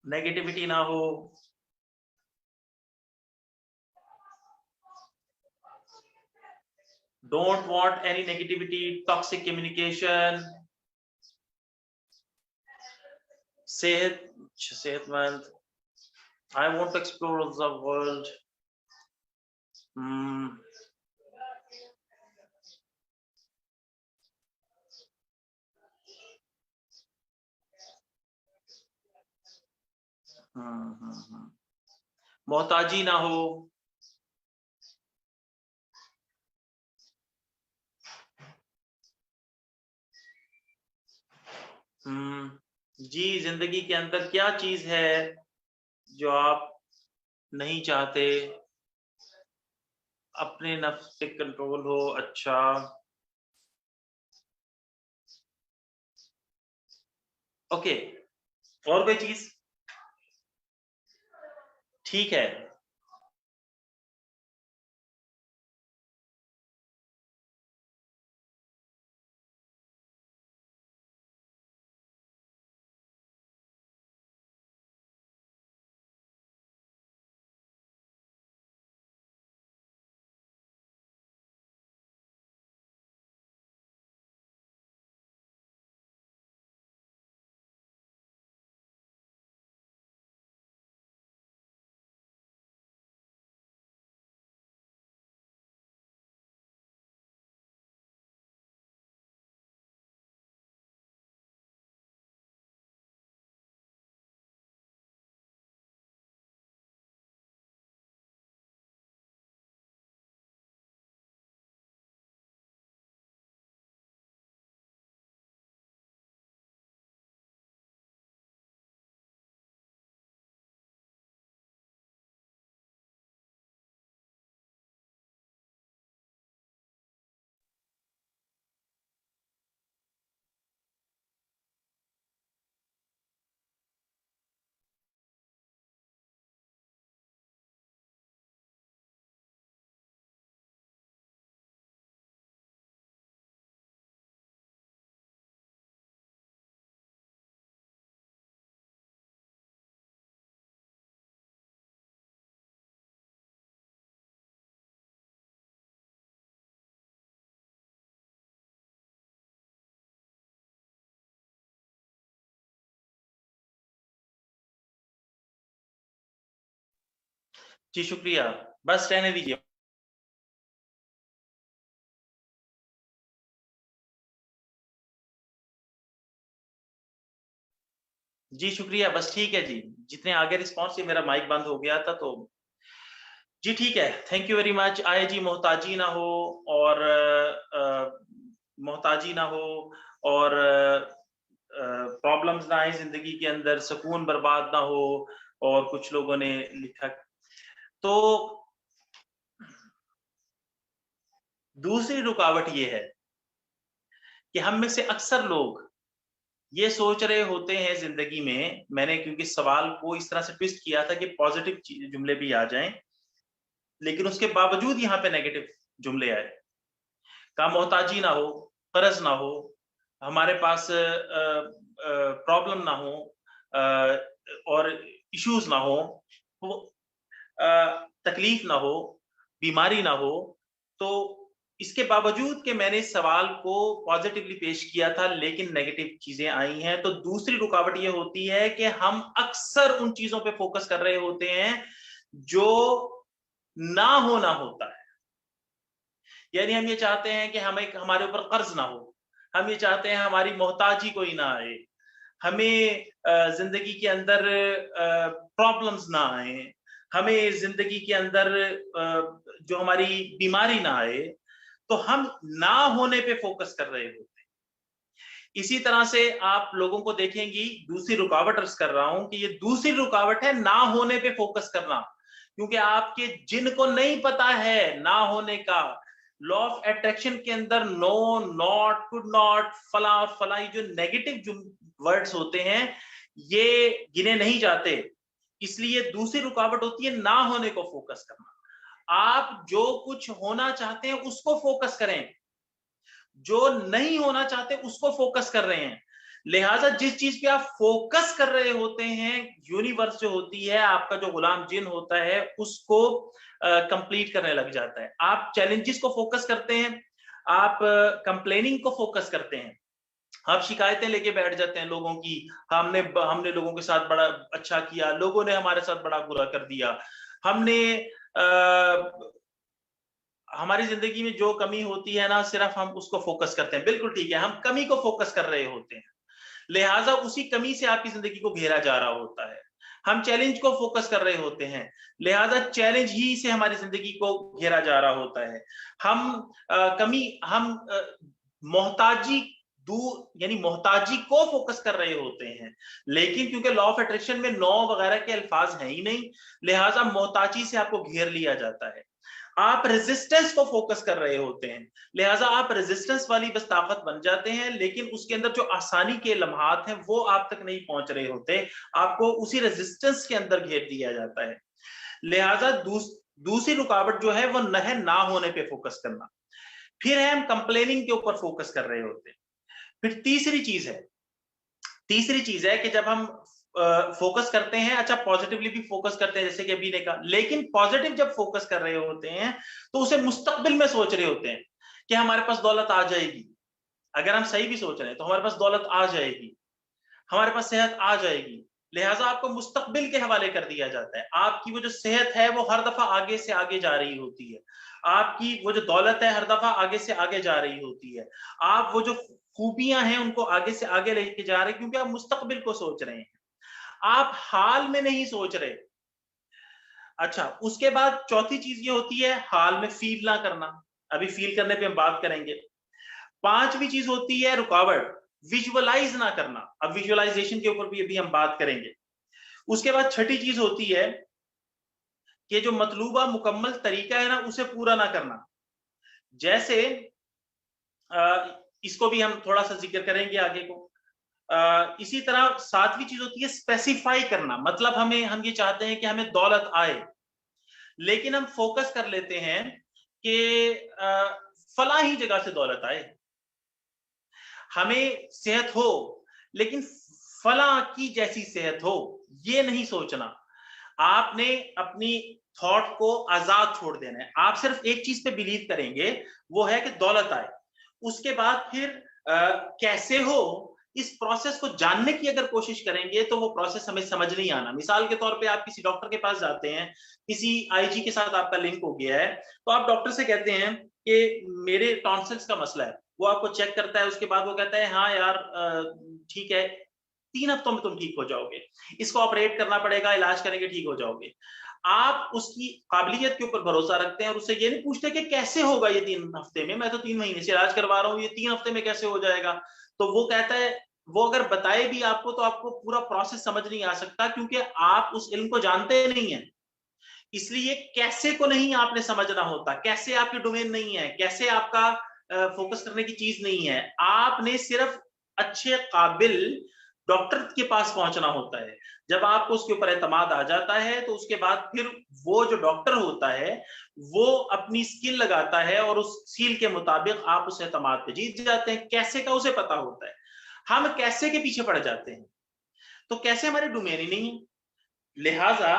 नेगेटिविटी ना हो, don't want any negativity, toxic communication, सेहतमंद, I want to explore the world. मोहताजी ना हो, जी जिंदगी के अंदर क्या चीज है जो आप नहीं चाहते, अपने नफ्स पे कंट्रोल हो। अच्छा, ओके, और कोई चीज? ठीक है, जी शुक्रिया, बस रहने दीजिए। जी शुक्रिया, बस ठीक है जी, जितने आगे रिस्पॉन्स, ये मेरा माइक बंद हो गया था तो जी ठीक है, थैंक यू वेरी मच। आए जी, मोहताजी ना हो और मोहताजी ना हो और प्रॉब्लम्स ना आए जिंदगी के अंदर, सुकून बर्बाद ना हो, और कुछ लोगों ने लिखा। तो दूसरी रुकावट ये है कि हम में से अक्सर लोग ये सोच रहे होते हैं जिंदगी में, मैंने क्योंकि सवाल को इस तरह से ट्विस्ट किया था कि पॉजिटिव जुमले भी आ जाएं, लेकिन उसके बावजूद यहाँ पे नेगेटिव जुमले आए। का मोहताजी ना हो, कर्ज ना हो, हमारे पास प्रॉब्लम ना हो, और इश्यूज ना हो, तकलीफ ना हो, बीमारी ना हो। तो इसके बावजूद कि मैंने इस सवाल को पॉजिटिवली पेश किया था लेकिन नेगेटिव चीजें आई हैं, तो दूसरी रुकावट ये होती है कि हम अक्सर उन चीजों पे फोकस कर रहे होते हैं जो ना होना होता है। यानी हम ये चाहते हैं कि हमें हमारे ऊपर कर्ज ना हो, हम ये चाहते हैं हमारी मोहताजी कोई ना आए, हमें जिंदगी के अंदर प्रॉब्लम्स ना आए, हमें जिंदगी के अंदर जो हमारी बीमारी ना आए, तो हम ना होने पे फोकस कर रहे होते हैं। इसी तरह से आप लोगों को देखेंगी, दूसरी रुकावट अर्ज कर रहा हूं कि ये दूसरी रुकावट है ना होने पे फोकस करना, क्योंकि आपके जिनको नहीं पता है ना होने का, लॉ ऑफ अट्रैक्शन के अंदर नो, नॉट, कुड नॉट, फला और फला, जो नेगेटिव जो वर्ड्स होते हैं ये गिने नहीं जाते। इसलिए दूसरी रुकावट होती है ना होने को फोकस करना। आप जो कुछ होना चाहते हैं उसको फोकस करें, जो नहीं होना चाहते उसको फोकस कर रहे हैं। लिहाजा जिस चीज पे आप फोकस कर रहे होते हैं, यूनिवर्स जो होती है, आपका जो गुलाम जिन होता है, उसको कंप्लीट करने लग जाता है। आप चैलेंजेस को फोकस करते हैं, आप कंप्लेनिंग को फोकस करते हैं, आप शिकायतें लेके बैठ जाते हैं लोगों की, हमने लोगों के साथ बड़ा अच्छा किया, लोगों ने हमारे साथ बड़ा बुरा कर दिया, हमने हमारी जिंदगी में जो कमी होती है ना, सिर्फ हम उसको फोकस करते हैं। बिल्कुल ठीक है, हम कमी को फोकस कर रहे होते हैं, लिहाजा उसी कमी से आपकी जिंदगी को घेरा जा रहा होता है। हम चैलेंज को फोकस कर रहे होते हैं, लिहाजा चैलेंज ही से हमारी जिंदगी को घेरा जा रहा होता है। हम मोहताजी दूर यानी मोहताजी को फोकस कर रहे होते हैं, लेकिन क्योंकि लॉ ऑफ अट्रैक्शन में नो वगैरह के अल्फाज हैं ही नहीं, लिहाजा मोहताजी से आपको घेर लिया जाता है। आप रेजिस्टेंस को फोकस कर रहे होते हैं, लिहाजा आप रेजिस्टेंस वाली बस ताकत बन जाते हैं, लेकिन उसके अंदर जो आसानी के लम्हात हैं वो आप तक नहीं पहुंच रहे होते, आपको उसी रेजिस्टेंस के अंदर घेर दिया जाता है। लिहाजा दूसरी रुकावट जो है वो न है ना होने पे फोकस करना। फिर है हम कंप्लेनिंग के ऊपर फोकस कर रहे होते हैं। फिर तीसरी चीज है कि जब हम फोकस करते हैं, अच्छा पॉजिटिवली भी फोकस करते हैं जैसे कि अभी ने कहा, लेकिन पॉजिटिव जब फोकस कर रहे होते हैं तो उसे मुस्तकबिल में सोच रहे होते हैं कि हमारे पास दौलत आ जाएगी। अगर हम सही भी सोच रहे हैं तो हमारे पास दौलत आ जाएगी, हमारे पास सेहत आ जाएगी, लिहाजा आपको मुस्तकबिल के हवाले कर दिया जाता है। आपकी वो जो सेहत है वो हर दफा आगे से आगे जा रही होती है, आपकी वो जो दौलत है हर दफा आगे से आगे जा रही होती है, आप वो जो खूबियां हैं उनको आगे से आगे लेके जा रहे हैं, क्योंकि आप मुस्तकबिल को सोच रहे हैं, आप हाल में नहीं सोच रहे। अच्छा, उसके बाद चौथी चीज ये होती है हाल में फील ना करना, अभी फील करने पे हम बात करेंगे। पांचवी चीज होती है रुकावट, विजुअलाइज ना करना, अब विजुअलाइजेशन के ऊपर भी अभी हम बात करेंगे। उसके बाद छठी चीज होती है कि जो मतलूबा मुकम्मल तरीका है ना उसे पूरा ना करना। जैसे इसको भी हम थोड़ा सा जिक्र करेंगे आगे को। इसी तरह सातवीं चीज होती है स्पेसिफाई करना, मतलब हम ये चाहते हैं कि हमें दौलत आए, लेकिन हम फोकस कर लेते हैं कि फला ही जगह से दौलत आए, हमें सेहत हो लेकिन फला की जैसी सेहत हो, ये नहीं सोचना। आपने अपनी थॉट को आजाद छोड़ देना है, आप सिर्फ एक चीज पे बिलीव करेंगे, वो है कि दौलत आए। उसके बाद फिर कैसे हो, इस प्रोसेस को जानने की अगर कोशिश करेंगे तो वो प्रोसेस हमें समझ नहीं आना। मिसाल के तौर पे आप किसी डॉक्टर के पास जाते हैं, किसी आईजी के साथ आपका लिंक हो गया है, तो आप डॉक्टर से कहते हैं कि मेरे टॉन्सिल्स का मसला है, वो आपको चेक करता है, उसके बाद वो कहता है हाँ यार ठीक है, 3 हफ्तों में तुम ठीक हो जाओगे, इसको ऑपरेट करना पड़ेगा, इलाज करेंगे, ठीक हो जाओगे। आप उसकी काबिलियत के ऊपर भरोसा रखते हैं और उससे ये नहीं पूछते कि कैसे होगा ये 3 हफ्ते में, मैं तो 3 महीने से इलाज करवा रहा हूँ, ये 3 हफ्ते में कैसे हो जाएगा। तो वो कहता है, वो अगर बताए भी आपको तो आपको पूरा प्रोसेस समझ नहीं आ सकता, क्योंकि आप उस इल्म को जानते नहीं है। इसलिए कैसे को नहीं आपने समझना होता, कैसे आपकी डोमेन नहीं है, कैसे आपका फोकस करने की चीज नहीं है। आपने सिर्फ अच्छे काबिल डॉक्टर के पास पहुंचना होता है। जब आपको उसके ऊपर एतमाद आ जाता है तो उसके बाद फिर वो जो डॉक्टर होता है वो अपनी स्किल लगाता है और उस स्किल के मुताबिक आप उस एतमाद पे जीत जाते हैं। कैसे का उसे पता होता है, हम कैसे के पीछे पड़ जाते हैं, तो कैसे हमारे डोमेन ही नहीं है। लिहाजा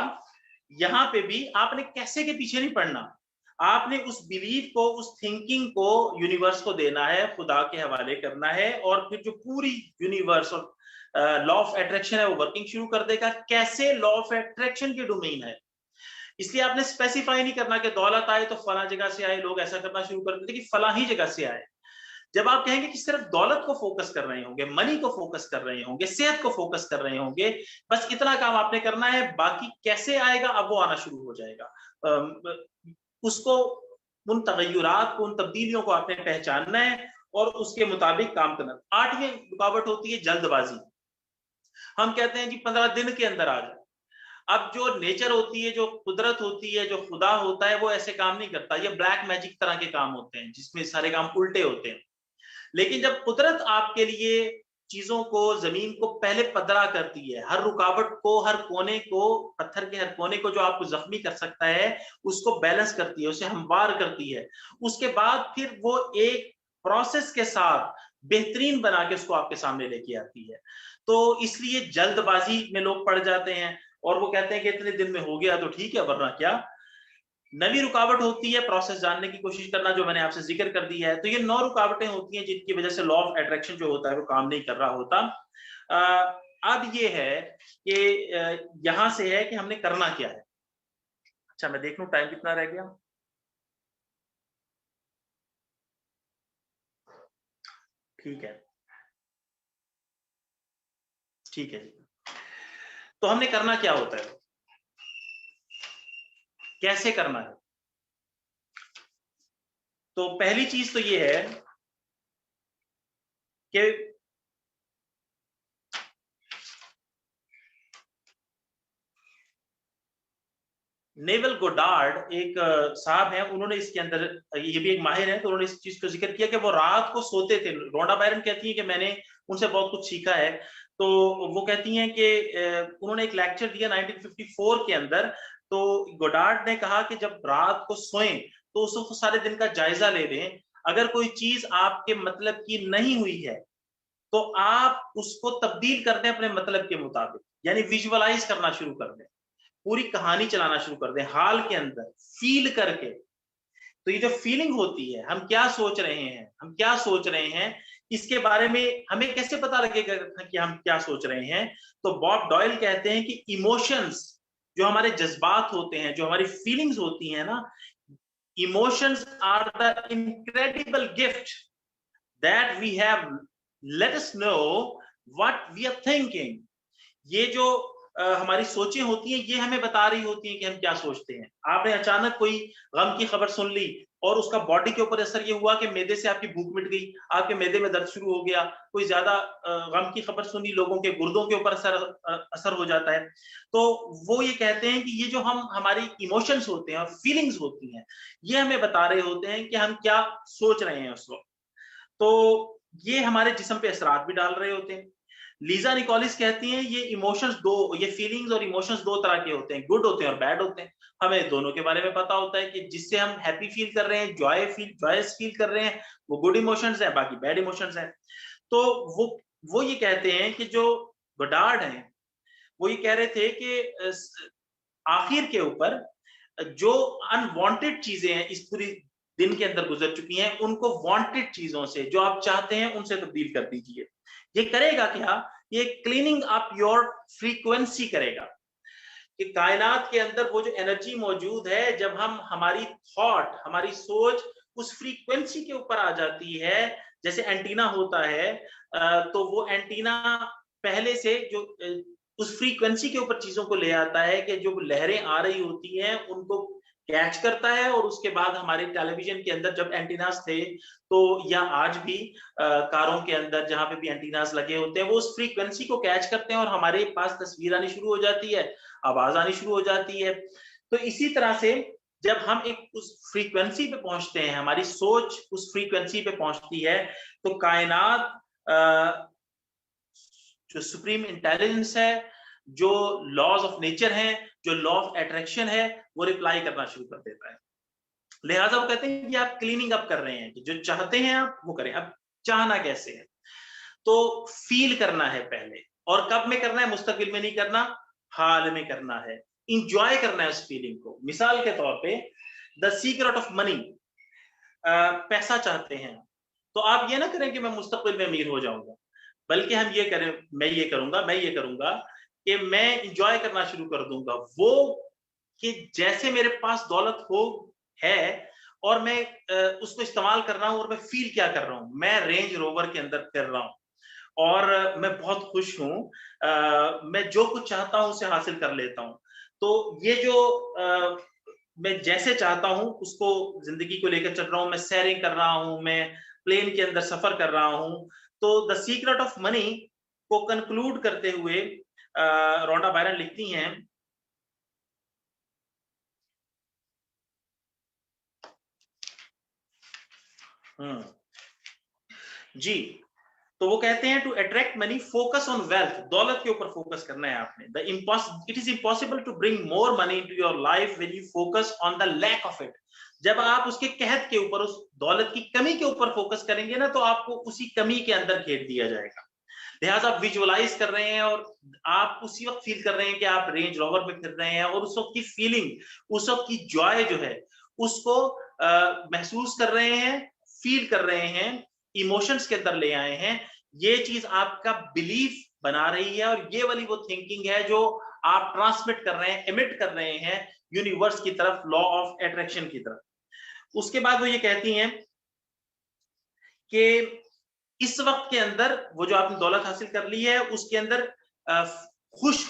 यहां पे भी आपने कैसे के पीछे नहीं पड़ना, आपने उस बिलीफ को, उस थिंकिंग को यूनिवर्स को देना है, खुदा के हवाले करना है, और फिर जो पूरी यूनिवर्स और लॉ ऑफ अट्रैक्शन है वो वर्किंग शुरू कर देगा। कैसे लॉ ऑफ अट्रैक्शन के डोमेन है, इसलिए आपने स्पेसिफाई नहीं करना कि दौलत आए तो फला जगह से आए, लोग ऐसा करना शुरू कर देते कि फला ही जगह से आए। जब आप कहेंगे कि सिर्फ दौलत को फोकस कर रहे होंगे, मनी को फोकस कर रहे होंगे, सेहत को फोकस कर रहे होंगे, बस इतना काम आपने करना है, बाकी कैसे आएगा अब वो आना शुरू हो जाएगा। उसको, उन तगय्युरात को, उन तब्दीलियों को आपने पहचानना है और उसके मुताबिक काम करना। 8वीं रुकावट होती है जल्दबाजी। हम कहते हैं जी 15 दिन के अंदर आ जाए। अब जो नेचर होती है, जो कुदरत होती है, जो खुदा होता है, वो ऐसे काम नहीं करता। ये ब्लैक मैजिक तरह के काम होते हैं जिसमें सारे काम उल्टे होते हैं। लेकिन जब कुदरत आपके लिए चीजों को, जमीन को पहले पदरा करती है, हर रुकावट को, हर कोने को, पत्थर के हर कोने को जो आपको जख्मी कर सकता है उसको बैलेंस करती है, उसे हमवार करती है। उसके बाद फिर वो एक प्रोसेस के साथ बेहतरीन बना के उसको आपके सामने लेके आती है। तो इसलिए जल्दबाजी में लोग पड़ जाते हैं और वो कहते हैं कि इतने दिन में हो गया तो ठीक है, वरना क्या। नवी रुकावट होती है प्रोसेस जानने की कोशिश करना, जो मैंने आपसे जिक्र कर दी है। तो ये 9 रुकावटें होती हैं जिनकी वजह से लॉ ऑफ अट्रैक्शन जो होता है वो काम नहीं कर रहा होता। अब ये है कि यहां से है कि हमने करना क्या है। अच्छा, मैं देख लूं टाइम कितना रह गया। ठीक है, ठीक है जी। तो हमने करना क्या होता है, कैसे करना है। तो पहली चीज तो ये है कि नेवल गोडार्ड एक साहब हैं, उन्होंने इसके अंदर, ये भी एक माहिर है, तो उन्होंने इस चीज को जिक्र किया कि वो रात को सोते थे। रोंडा बायरन कहती है कि मैंने उनसे बहुत कुछ सीखा है। तो वो कहती हैं कि उन्होंने एक लेक्चर दिया 1954 के अंदर। तो गोडार्ड ने कहा कि जब रात को सोएं तो उस वक्त सारे दिन का जायजा ले लें। अगर कोई चीज आपके मतलब की नहीं हुई है तो आप उसको तब्दील कर दें अपने मतलब के मुताबिक, यानी विजुअलाइज करना शुरू कर दें, पूरी कहानी चलाना शुरू कर दें हाल के अंदर, फील करके। तो ये जो फीलिंग होती है, हम क्या सोच रहे हैं, हम क्या सोच रहे हैं, इसके बारे में हमें कैसे पता लगेगा कि हम क्या सोच रहे हैं। तो बॉब डॉयल कहते हैं कि इमोशंस, जो हमारे जज्बात होते हैं, जो हमारी फीलिंग्स होती हैं ना, emotions are the incredible gift that we have, let us know what we are thinking. ये जो हमारी सोचें होती हैं, ये हमें बता रही होती हैं कि हम क्या सोचते हैं। आपने अचानक कोई गम की खबर सुन ली और उसका बॉडी के ऊपर असर ये हुआ कि मैदे से आपकी भूख मिट गई, आपके मैदे में दर्द शुरू हो गया। कोई ज्यादा गम की खबर सुनी, लोगों के गुर्दों के ऊपर असर हो जाता है। तो वो ये कहते हैं कि ये जो हमारी इमोशंस होते हैं और फीलिंग्स होती हैं, ये हमें बता रहे होते हैं कि हम क्या सोच रहे हैं उस वक्त। तो ये हमारे जिस्म पे असरात भी डाल रहे होते हैं। लीजा निकोलिस कहती हैं ये इमोशंस दो, ये फीलिंग्स और इमोशंस दो तरह के होते हैं, गुड होते हैं और बैड होते हैं। हमें दोनों के बारे में पता होता है कि जिससे हम हैप्पी फील कर रहे हैं, जॉयस फील कर रहे हैं, वो गुड इमोशंस है, बाकी बैड इमोशंस है। तो वो ये कहते हैं कि जो गोडार्ड हैं वो ये कह रहे थे कि आखिर के ऊपर जो अनवांटेड चीजें हैं इस पूरी दिन के अंदर गुजर चुकी हैं, उनको वांटेड चीजों से, जो आप चाहते हैं, उनसे तब्दील कर दीजिए। ये करेगा क्या, ये क्लीनिंग अप योर फ्रीक्वेंसी करेगा कि कायनात के अंदर वो जो एनर्जी मौजूद है, जब हम हमारी थॉट, हमारी सोच उस फ्रीक्वेंसी के ऊपर आ जाती है, जैसे एंटीना होता है, तो वो एंटीना पहले से जो उस फ्रीक्वेंसी के ऊपर चीजों को ले आता है कि जो लहरें आ रही होती हैं उनको कैच करता है। और उसके बाद हमारे टेलीविजन के अंदर जब एंटीनास थे, तो या आज भी कारों के अंदर जहां पे भी एंटीनास लगे होते हैं, वो उस फ्रीक्वेंसी को कैच करते हैं और हमारे पास तस्वीर आनी शुरू हो जाती है, आवाज आनी शुरू हो जाती है। तो इसी तरह से जब हम एक उस फ्रीक्वेंसी पे पहुंचते हैं, हमारी सोच उस फ्रीक्वेंसी पे पहुंचती है, तो कायनात जो सुप्रीम इंटेलिजेंस है, जो लॉज ऑफ नेचर हैं, जो लॉ ऑफ अट्रैक्शन है, वो रिप्लाई करना शुरू कर देता है। लिहाजा वो कहते हैं कि आप क्लीनिंग अप कर रहे हैं, कि जो चाहते हैं आप वो करें। अब चाहना कैसे है? तो फील करना है पहले, और कब में करना है? मुस्तकिल में नहीं करना, हाल में करना है, इंजॉय करना है उस फीलिंग को। मिसाल के तौर पे द सीक्रेट ऑफ मनी, पैसा चाहते हैं तो आप ये ना करें कि मैं मुस्तकिल में अमीर हो जाऊंगा, बल्कि हम ये करें, मैं ये करूंगा कि मैं इंजॉय करना शुरू कर दूंगा वो, कि जैसे मेरे पास दौलत हो है और मैं उसको इस्तेमाल कर रहा हूं, और मैं फील क्या कर रहा हूं, मैं रेंज रोवर के अंदर फिर रहा हूं और मैं बहुत खुश हूं, मैं जो कुछ चाहता हूं उसे हासिल कर लेता हूं। तो ये जो मैं जैसे चाहता हूं उसको जिंदगी को लेकर चल रहा हूं, मैं सैरिंग कर रहा हूं, मैं प्लेन के अंदर सफर कर रहा हूं। तो द सीक्रेट ऑफ मनी को कंक्लूड करते हुए रोंडा बायरन लिखती हैं, जी, तो वो कहते हैं to attract money focus on wealth, दौलत के ऊपर फोकस करना है आपने। It is impossible to bring more money into your life when you focus on the lack of it. जब आप उसके कहत के ऊपर, उस दौलत की कमी के ऊपर फोकस करेंगे ना, तो आपको उसी कमी के अंदर घेर दिया जाएगा। लिहाजा आप विजुअलाइज कर रहे हैं और आप उसी वक्त फील कर रहे हैं कि आप रेंज रोवर में फिर रहे हैं, और उस वक्त की फीलिंग, उस वक्त की जॉय जो है उसको महसूस कर रहे हैं, फील कर रहे हैं, इमोशंस के अंदर ले आए हैं। ये चीज आपका बिलीफ बना रही है, और ये वाली वो थिंकिंग है जो आप ट्रांसमिट कर रहे हैं, एमिट कर रहे हैं यूनिवर्स की तरफ, लॉ ऑफ अट्रैक्शन की तरफ। उसके बाद वो ये कहती हैं कि इस वक्त के अंदर वो जो आपने दौलत हासिल कर ली है उसके अंदर खुश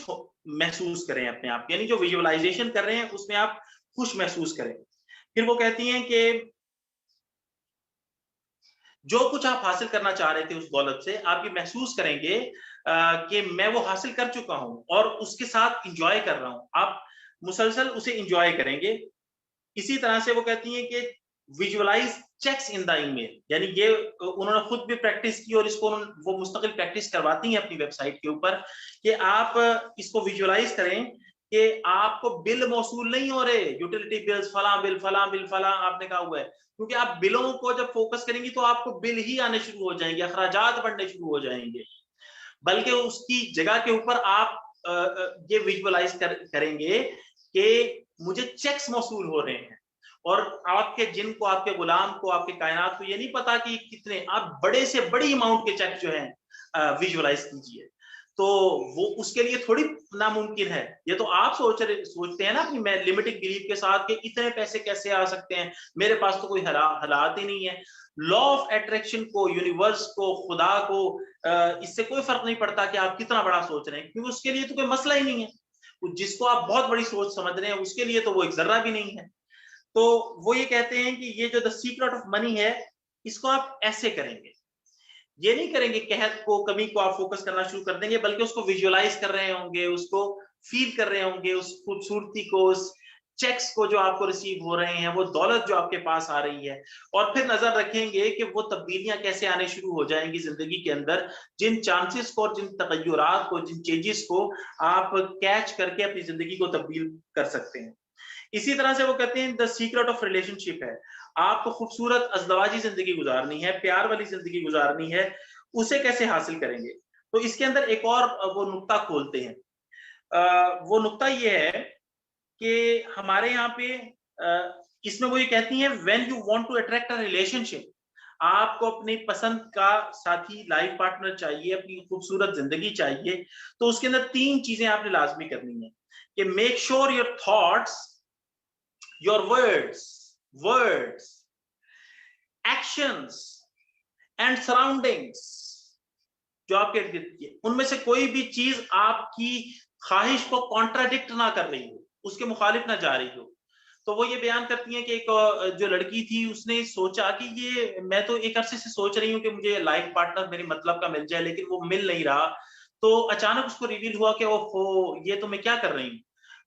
महसूस करें अपने आप, यानी जो विजुअलाइजेशन कर रहे हैं उसमें आप खुश महसूस करें। फिर वो कहती हैं कि जो कुछ आप हासिल करना चाह रहे थे उस दौलत से, आप ये महसूस करेंगे कि मैं वो हासिल कर चुका हूं और उसके साथ इंजॉय कर रहा हूं। आप मुसलसल उसे इंजॉय करेंगे। इसी तरह से वो कहती हैं कि visualise cheques in the email, यानी ये उन्होंने खुद भी प्रैक्टिस की और इसको वो मुस्तकिल प्रैक्टिस करवाती हैं अपनी वेबसाइट के ऊपर, कि आप इसको विजुअलाइज करें कि आपको बिल मौसूल नहीं हो रहे, यूटिलिटी बिल्स, फला बिल फला आपने कहा हुआ है, क्योंकि आप बिलों को जब फोकस करेंगे तो आपको बिल ही आने शुरू हो जाएंगे, अखराजात बढ़ने शुरू हो जाएंगे। बल्कि उसकी जगह के ऊपर आप ये विजुअलाइज करेंगे कि मुझे चेक्स मौसूल हो रहे हैं, और आपके जिन को, आपके गुलाम को, आपके कायनात को ये नहीं पता कि कितने, आप बड़े से बड़ी अमाउंट के चेक जो हैं विजुअलाइज कीजिए। तो वो उसके लिए थोड़ी नामुमकिन है। ये तो आप सोचते हैं ना कि मैं लिमिटेड बिलीफ के साथ कि इतने पैसे कैसे आ सकते हैं, मेरे पास तो कोई हालात ही नहीं है। लॉ ऑफ अट्रैक्शन को, यूनिवर्स को, खुदा को, इससे कोई फर्क नहीं पड़ता कि आप कितना बड़ा सोच रहे हैं, क्योंकि उसके लिए तो कोई मसला ही नहीं है। जिसको आप बहुत बड़ी सोच समझ रहे हैं उसके लिए तो वो एक जर्रा भी नहीं है। तो वो ये कहते हैं कि ये जो द सीक्रेट ऑफ मनी है, इसको आप ऐसे करेंगे, ये नहीं करेंगे कहत को, कमी को आप फोकस करना शुरू कर देंगे, बल्कि उसको विजुअलाइज कर रहे होंगे, उसको फील कर रहे होंगे, उस खूबसूरती को, उस चेक्स को जो आपको रिसीव हो रहे हैं, वो दौलत जो आपके पास आ रही है। और फिर नजर रखेंगे कि वो तब्दीलियां कैसे आने शुरू हो जाएंगी जिंदगी के अंदर, जिन चांसेस को और जिन तगय्युरात को, जिन चेंजेस को आप कैच करके अपनी जिंदगी को तब्दील कर सकते हैं। इसी तरह से वो कहते हैं द सीक्रेट ऑफ रिलेशनशिप है, आपको खूबसूरत अज़दवाजी जिंदगी गुजारनी है, प्यार वाली जिंदगी गुजारनी है, उसे कैसे हासिल करेंगे? तो इसके अंदर एक और वो नुक्ता खोलते हैं। वो नुक्ता ये है कि हमारे यहाँ पे इसमें वो ये कहती हैं when you want to attract a relationship, आपको अपनी पसंद का साथी, लाइफ पार्टनर चाहिए, अपनी खूबसूरत जिंदगी चाहिए, तो उसके अंदर 3 चीजें आपने लाजमी करनी है कि make sure your thoughts, your words, actions and surroundings, जो आपके इर्द गिर्द की, उनमें से कोई भी चीज आपकी ख्वाहिश को कॉन्ट्राडिक्ट ना कर रही हो, उसके मुखालिफ ना जा रही हो। तो वो ये बयान करती हैं कि एक जो लड़की थी उसने सोचा कि ये मैं तो एक अरसे से सोच रही हूँ कि मुझे लाइफ पार्टनर मेरे मतलब का मिल जाए, लेकिन वो मिल नहीं रहा। तो अचानक उसको रिवील हुआ कि ओहो, ये तो मैं क्या कर रही हूँ।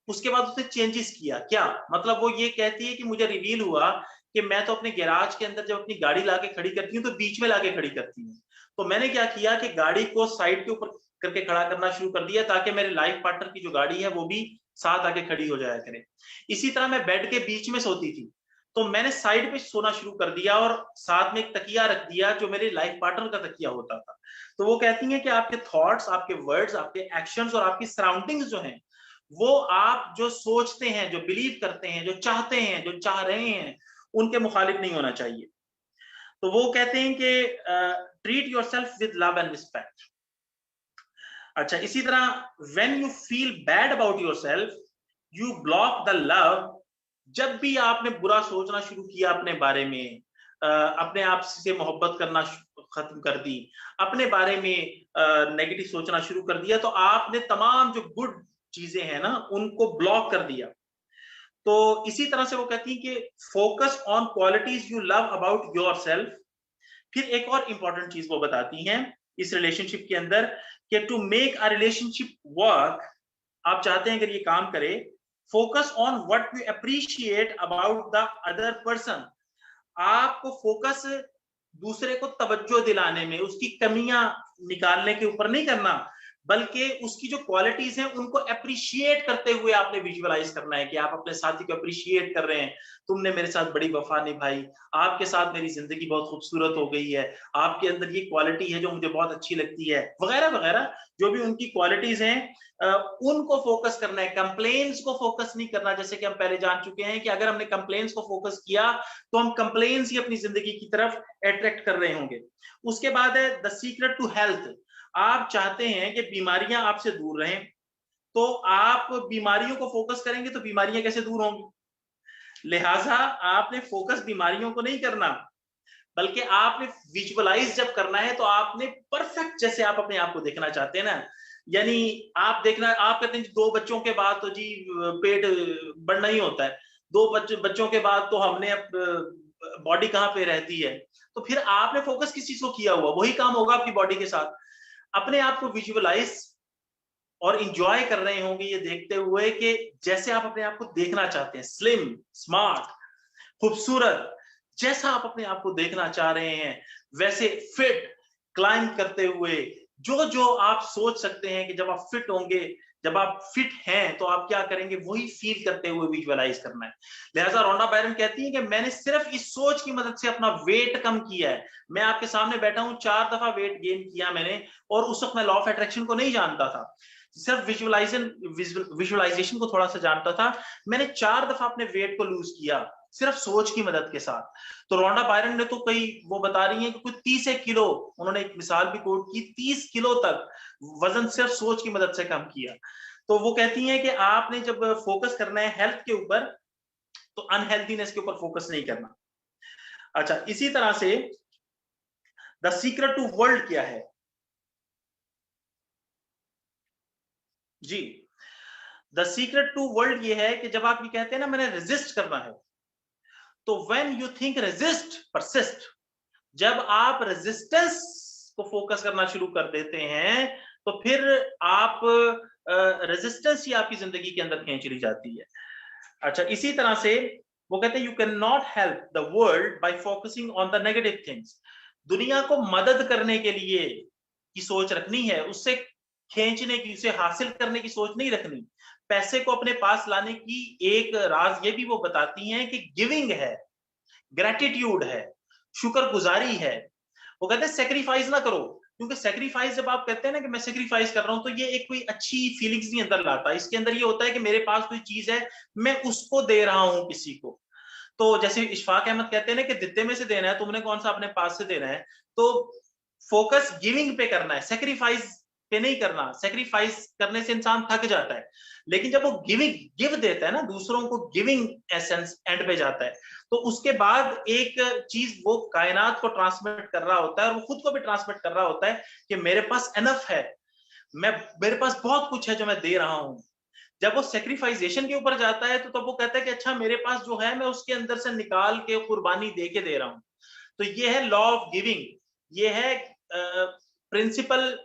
उसके बाद उसने चेंजेस किया। क्या मतलब? वो ये कहती है कि मुझे रिवील हुआ कि मैं तो अपने गैराज के अंदर जब अपनी गाड़ी लाके खड़ी करती हूँ तो बीच में लाके खड़ी करती हूँ। तो मैंने क्या किया कि गाड़ी को साइड के ऊपर करके खड़ा करना शुरू कर दिया ताकि मेरे लाइफ पार्टनर की जो गाड़ी है वो भी साथ आके खड़ी हो जाया करे। इसी तरह मैं बेड के बीच में सोती थी, तो मैंने साइड पे सोना शुरू कर दिया और साथ में एक तकिया रख दिया जो मेरे लाइफ पार्टनर का तकिया होता था। तो वो कहती हैं कि आपके थॉट्स, आपके वर्ड्स, आपके एक्शंस और आपकी सराउंडिंग्स जो हैं, वो आप जो सोचते हैं, जो बिलीव करते हैं, जो चाहते हैं, जो चाह रहे हैं, उनके मुखालिफ नहीं होना चाहिए। तो वो कहते हैं कि treat yourself with love and respect. अच्छा, इसी तरह when you feel bad about yourself, you block the love. जब भी आपने बुरा सोचना शुरू किया अपने बारे में, अपने आप से मोहब्बत करना खत्म कर दी, अपने बारे में नेगेटिव सोचना शुरू कर दिया, तो आपने तमाम जो गुड चीजें हैं ना उनको ब्लॉक कर दिया। तो इसी तरह से वो कहती है कि focus on qualities you love about yourself. फिर एक और इंपॉर्टेंट चीज वो बताती हैं इस रिलेशनशिप के अंदर कि to make a relationship work, आप चाहते हैं अगर ये काम करे, focus on what you appreciate about the other person. आपको फोकस दूसरे को तवज्जो दिलाने में, उसकी कमियां निकालने के ऊपर नहीं करना, बल्कि उसकी जो क्वालिटीज हैं उनको अप्रिशिएट करते हुए आपने विजुअलाइज करना है कि आप अपने साथी को अप्रिशिएट कर रहे हैं। तुमने मेरे साथ बड़ी वफा निभाई, आपके साथ मेरी जिंदगी बहुत खूबसूरत हो गई है, आपके अंदर ये क्वालिटी है जो मुझे बहुत अच्छी लगती है, वगैरह वगैरह जो भी उनकी क्वालिटीज हैं उनको फोकस करना है। कंप्लेन्स को फोकस नहीं करना। जैसे कि हम पहले जान चुके हैं कि अगर हमने कंप्लेन्स को फोकस किया तो हम कंप्लेन्स ही अपनी जिंदगी की तरफ अट्रैक्ट कर रहे होंगे। उसके बाद है द सीक्रेट टू हेल्थ। आप चाहते हैं कि बीमारियां आपसे दूर रहें, तो आप बीमारियों को फोकस करेंगे तो बीमारियां कैसे दूर होंगी? लिहाजा आपने फोकस बीमारियों को नहीं करना, बल्कि आपने विजुअलाइज जब करना है तो आपने परफेक्ट, जैसे आप अपने आप को देखना चाहते हैं ना, यानी आप देखना, आप कहते हैं 2 बच्चों के बाद तो जी पेट बढ़ना ही होता है, 2 बच्चों के बाद तो हमने बॉडी कहाँ पे रहती है, तो फिर आपने फोकस किस चीज को किया हुआ, वही काम होगा आपकी बॉडी के साथ। अपने आप को विजुअलाइज और इंजॉय कर रहे होंगे ये देखते हुए कि जैसे आप अपने आप को देखना चाहते हैं, स्लिम, स्मार्ट, खूबसूरत, जैसा आप अपने आप को देखना चाह रहे हैं, वैसे फिट, क्लाइंब करते हुए, जो जो आप सोच सकते हैं कि जब आप फिट होंगे, जब आप फिट हैं तो आप क्या करेंगे, वही फील करते हुए विजुअलाइज करना है। लिहाजा रोंडा बायरन कहती है कि मैंने सिर्फ इस सोच की मदद से अपना वेट कम किया है। मैं आपके सामने बैठा हूं, 4 दफा वेट गेन किया मैंने, और उस वक्त मैं लॉ ऑफ अट्रैक्शन को नहीं जानता था, सिर्फ विजुअलाइजेशन को थोड़ा सा जानता था। मैंने 4 दफा अपने वेट को लूज किया सिर्फ सोच की मदद के साथ। तो रोंडा बायरन ने तो कई, वो बता रही हैं कि कुछ 30 किलो, उन्होंने एक मिसाल भी कोट की, 30 किलो तक वजन सिर्फ सोच की मदद से कम किया। तो वो कहती हैं कि आपने जब फोकस करना है हेल्थ के ऊपर, तो अनहेल्थीनेस के ऊपर फोकस नहीं करना। अच्छा, इसी तरह से द सीक्रेट टू वर्ल्ड क्या है जी? द सीक्रेट टू वर्ल्ड ये है कि जब आप ये कहते हैं ना मैंने रेजिस्ट करना है, तो when you think resist persist, जब आप रेजिस्टेंस को फोकस करना शुरू कर देते हैं तो फिर आप रेजिस्टेंस ही आपकी जिंदगी के अंदर खींच ली जाती है। अच्छा, इसी तरह से वो कहते हैं you can not help the world by focusing on the negative things. दुनिया को मदद करने के लिए की सोच रखनी है, उससे खींचने की, उसे हासिल करने की सोच नहीं रखनी। पैसे को अपने पास लाने की एक राज ये भी वो बताती हैं कि गिविंग है, ग्रेटिट्यूड है, शुक्रगुजारी है। वो कहते हैं सेक्रीफाइस ना करो, क्योंकि सेक्रीफाइस जब आप कहते हैं ना कि मैं सेक्रीफाइस कर रहा हूं, तो ये एक कोई अच्छी फीलिंग्स नहीं अंदर लाता। इसके अंदर ये होता है कि मेरे पास कोई चीज है, मैं उसको दे रहा हूं किसी को। तो जैसे इशफाक अहमद कहते हैं ना कि दित्ते में से देना है, तुमने कौन सा अपने पास से देना है। तो फोकस गिविंग पे करना है, सेक्रीफाइस पे नहीं करना। सेक्रीफाइस करने से इंसान थक जाता है, लेकिन जब वो गिव देता है ना दूसरों को, गिविंग एसेंस एंड पे जाता है, तो उसके बाद एक चीज वो कायनात को ट्रांसमिट कर रहा होता है और वो खुद को भी ट्रांसमिट कर रहा होता है कि मेरे पास एनफ है, मेरे पास बहुत कुछ है जो मैं दे रहा हूं। जब वो सेक्रीफाइजेशन के ऊपर जाता है तो तब वो कहता है कि अच्छा मेरे पास जो है मैं उसके अंदर से निकाल के कुर्बानी दे के दे रहा हूं। तो ये है लॉ ऑफ गिविंग, ये है प्रिंसिपल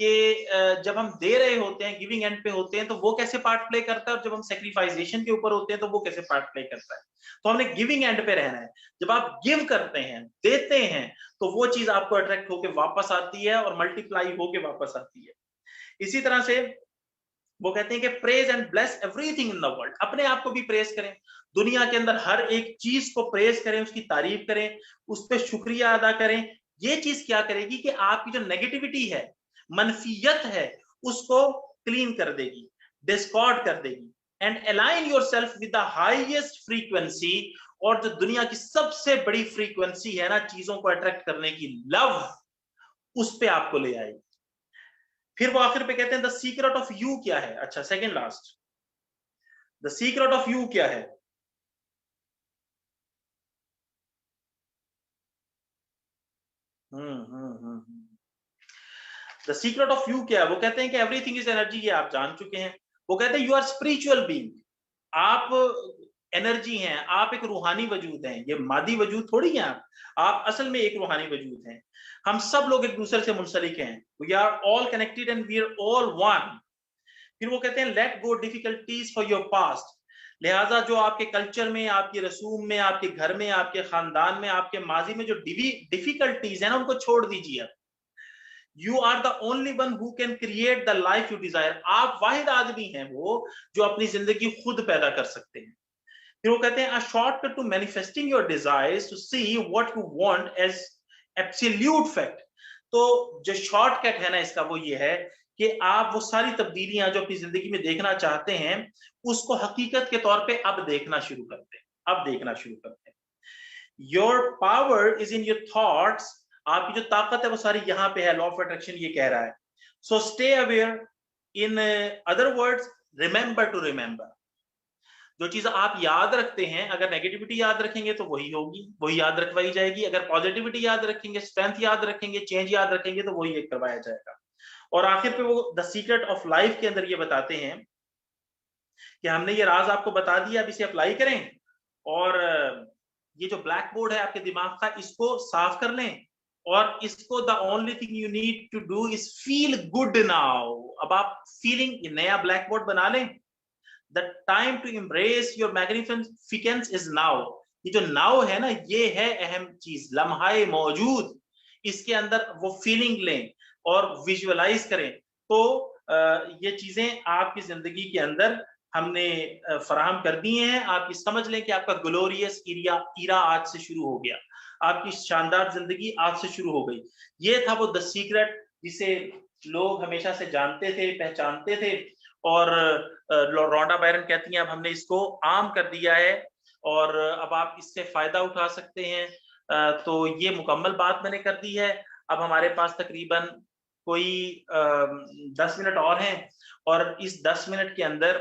के जब हम दे रहे होते हैं, गिविंग एंड पे होते हैं, तो वो कैसे पार्ट प्ले करता है, और जब हम सेक्रीफाइजेशन के ऊपर होते हैं तो वो कैसे पार्ट प्ले करता है। तो हमने गिविंग एंड पे रहना है। जब आप गिव करते हैं, देते हैं, तो वो चीज आपको अट्रैक्ट होके वापस आती है और मल्टीप्लाई होके वापस आती है। इसी तरह से वो कहते हैं कि praise and bless everything in the world, अपने आप को भी प्रेज करें, दुनिया के अंदर हर एक चीज को प्रेज करें, उसकी तारीफ करें, उस पर शुक्रिया अदा करें। ये चीज क्या करेगी कि आपकी जो नेगेटिविटी है, मनफियत है, उसको क्लीन कर देगी, डिस्कॉर्ड कर देगी। And align yourself with the highest frequency, और जो दुनिया की सबसे बड़ी फ्रीक्वेंसी है ना चीजों को अट्रैक्ट करने की, लव, उस पे आपको ले आएगी। फिर वो आखिर पे कहते हैं द सीक्रेट ऑफ यू क्या है। अच्छा, second last, the secret of you क्या है? द सीक्रेट ऑफ यू क्या है? वो कहते हैं कि एवरीथिंग इज एनर्जी, ये आप जान चुके हैं। वो कहते हैं यू आर स्पिरिचुअल बीइंग, आप एनर्जी हैं, आप एक रूहानी वजूद हैं, ये मादी वजूद थोड़ी है आप असल में एक रूहानी वजूद हैं। हम सब लोग एक दूसरे से मुंसलिक हैं, we are all connected and we are all one. फिर वो कहते हैं let go difficulties for your past, लिहाजा जो आपके कल्चर में, आपकी रसूम में, आपके घर में, आपके खानदान में, आपके माजी में जो डिफिकल्टीज है ना, उनको छोड़ दीजिए। You are the only one who can create the life you desire, आप वाहिद आदमी हैं वो जो अपनी जिंदगी खुद पैदा कर सकते हैं। फिर वो कहते हैं a shortcut to manifesting your desires to see what you want as absolute fact. तो जो शॉर्टकट है ना इसका, वो ये है कि आप वो सारी तब्दीलियां जो अपनी जिंदगी में देखना चाहते हैं, उसको हकीकत के तौर पे अब देखना शुरू करते हैं, अब देखना शुरू करते हैं। Your power is in your thoughts, आपकी जो ताकत है वो सारी यहाँ पे है, लॉ ऑफ अट्रैक्शन ये कह रहा है। So stay aware, in other words remember to remember. जो चीज आप याद रखते हैं, अगर नेगेटिविटी याद रखेंगे तो वही होगी, वही याद रखवाई जाएगी। अगर पॉजिटिविटी याद रखेंगे, स्ट्रेंथ याद रखेंगे, चेंज याद रखेंगे, तो वही एक करवाया जाएगा। और आखिर पे वो द सीक्रेट ऑफ लाइफ के अंदर ये बताते हैं कि हमने ये राज आपको बता दिया, अब इसे अप्लाई करें, और ये जो ब्लैक बोर्ड है आपके दिमाग का, इसको साफ कर लें, और इसको the only thing you need to do is feel good now. अब आप फीलिंग, नया ब्लैक बोर्ड बना लें। The time to embrace your magnificence is now. ये जो नाउ है ना, ये है अहम चीज, लम्हाए मौजूद, इसके अंदर वो फीलिंग लें और विजुअलाइज करें। तो ये चीजें आपकी जिंदगी के अंदर हमने फराहम कर दिए हैं। आप ये समझ लें कि आपका ग्लोरियस ईरा आज से शुरू हो गया, आपकी शानदार जिंदगी आज से शुरू हो गई। ये था वो द सीक्रेट जिसे लोग हमेशा से जानते थे, पहचानते थे, और रोंडा बायरन कहती हैं अब हमने इसको आम कर दिया है और अब आप इससे फायदा उठा सकते हैं। तो ये मुकम्मल बात मैंने कर दी है। अब हमारे पास तकरीबन कोई 10 मिनट और हैं, और इस 10 मिनट के अंदर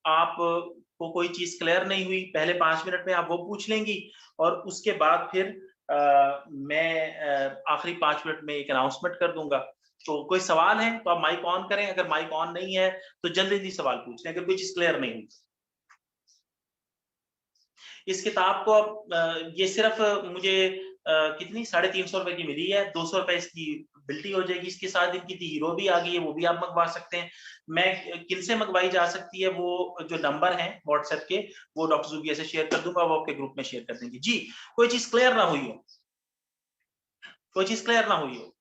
आप को कोई चीज क्लियर नहीं हुई, पहले 5 मिनट में आप वो पूछ लेंगी, और उसके बाद फिर मैं आखिरी 5 मिनट में एक अनाउंसमेंट कर दूंगा। तो कोई सवाल है तो आप माइक ऑन करें, अगर माइक ऑन नहीं है तो जल्दी जल्दी सवाल पूछ लें अगर कोई चीज क्लियर नहीं हुई। इस किताब को अब ये सिर्फ मुझे कितनी 350 रुपए की मिली है, 200 रुपए इसकी बिल्टी हो जाएगी। इसके साथ इनकी हीरो भी आ गई है, वो भी आप मंगवा सकते हैं। मैं किन से मंगवाई जा सकती है, वो जो नंबर है व्हाट्सएप के, वो डॉक्टर जुबिया से शेयर कर दूंगा, वो आपके ग्रुप में शेयर कर देंगे। जी, कोई चीज क्लियर ना हुई हो, कोई चीज क्लियर ना हुई हो,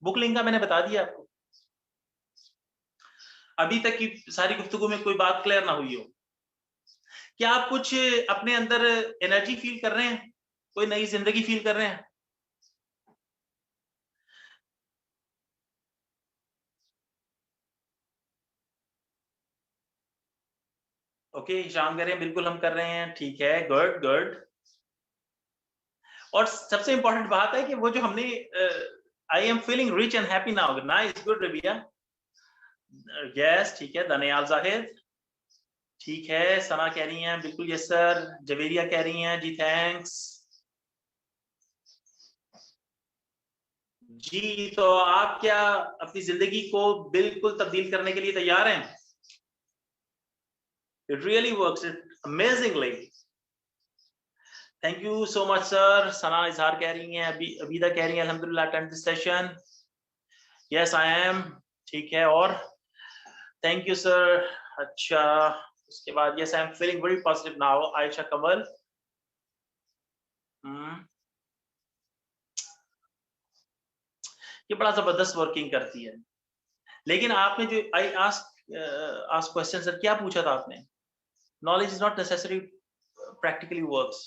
बुक लिंक का मैंने बता दिया आपको। अभी तक की सारी गुफ्तगू में कोई बात क्लियर ना हुई हो, क्या आप कुछ अपने अंदर एनर्जी फील कर रहे हैं, कोई नई जिंदगी फील कर रहे हैं? ओके, शाम कह रहे हैं बिल्कुल हम कर रहे हैं, ठीक है, गुड गुड। और सबसे इंपॉर्टेंट बात है कि वो जो हमने आई am feeling rich and happy now, nice, good Rabia, yes, ठीक है। दनियाल जाहिद, ठीक है। सना कह रही हैं बिल्कुल यस सर। जवेरिया कह रही हैं जी थैंक्स। जी, तो आप क्या अपनी जिंदगी को बिल्कुल तब्दील करने के लिए तैयार हैं? It really works amazingly. Thank you so much sir. Sana Izhar कह रही हैं, अबीदा कह रही हैं अल्हम्दुलिल्लाह attend this session, yes I am, ठीक है। और थैंक यू सर। अच्छा, उसके बाद yes I am feeling very positive now, Ayesha Kamal. ये बड़ा जबरदस्त वर्किंग करती है। लेकिन आपने जो आई आस्क क्वेश्चन, सर क्या पूछा था आपने? Knowledge is not necessary practically works.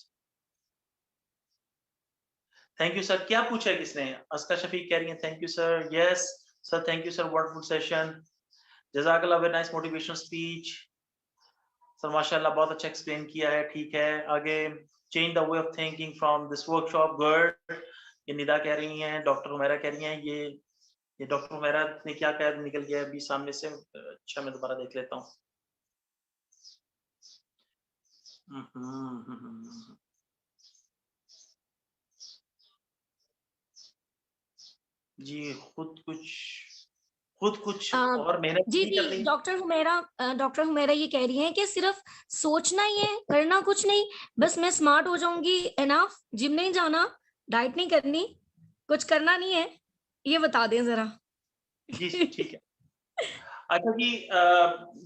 Thank you sir. क्या पूछा है किसने? अस्का शफीक कह रही है thank you sir. Yes sir, thank you sir, wonderful session, जज़ाकल्लाह, very nice motivational speech sir, माशाल्लाह बहुत अच्छा एक्सप्लेन किया है। ठीक है, आगे change the way of thinking from this workshop, good. ये निदा कह रही हैं, डॉक्टर हुमैरा कह रही हैं, ये डॉक्टर हुमैरा ने क्या कह निकल गया अभी सामने से। अच्छा, मैं दोबारा देख लेता हूँ। जी, खुद कुछ और मेहनत जी नहीं जी, करनी। डॉक्टर हुमेरा ये कह रही हैं कि सिर्फ सोचना ही है, करना कुछ नहीं। बस मैं स्मार्ट हो जाऊंगी, एनफ, जिम नहीं जाना, डाइट नहीं करनी, कुछ करना नहीं है, ये बता दें जरा। जी, ठीक है। अच्छा जी,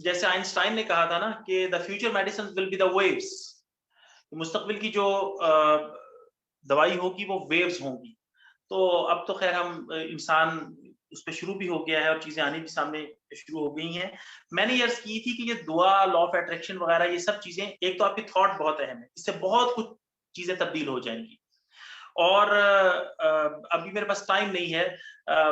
जैसे आइंस्टाइन ने कहा था ना कि the future medicine will be the waves, मुस्तकबिल की जो दवाई होगी वो वेव्स होंगी। तो अब तो खैर हम इंसान उस पे शुरू भी हो गया है और चीजें आनी भी सामने शुरू हो गई हैं। मैंने ये अर्ज की थी कि ये दुआ, लॉ ऑफ अट्रैक्शन वगैरह, ये सब चीजें, एक तो आपकी थॉट बहुत अहम है, इससे बहुत कुछ चीजें तब्दील हो जाएंगी। और अभी मेरे पास टाइम नहीं है,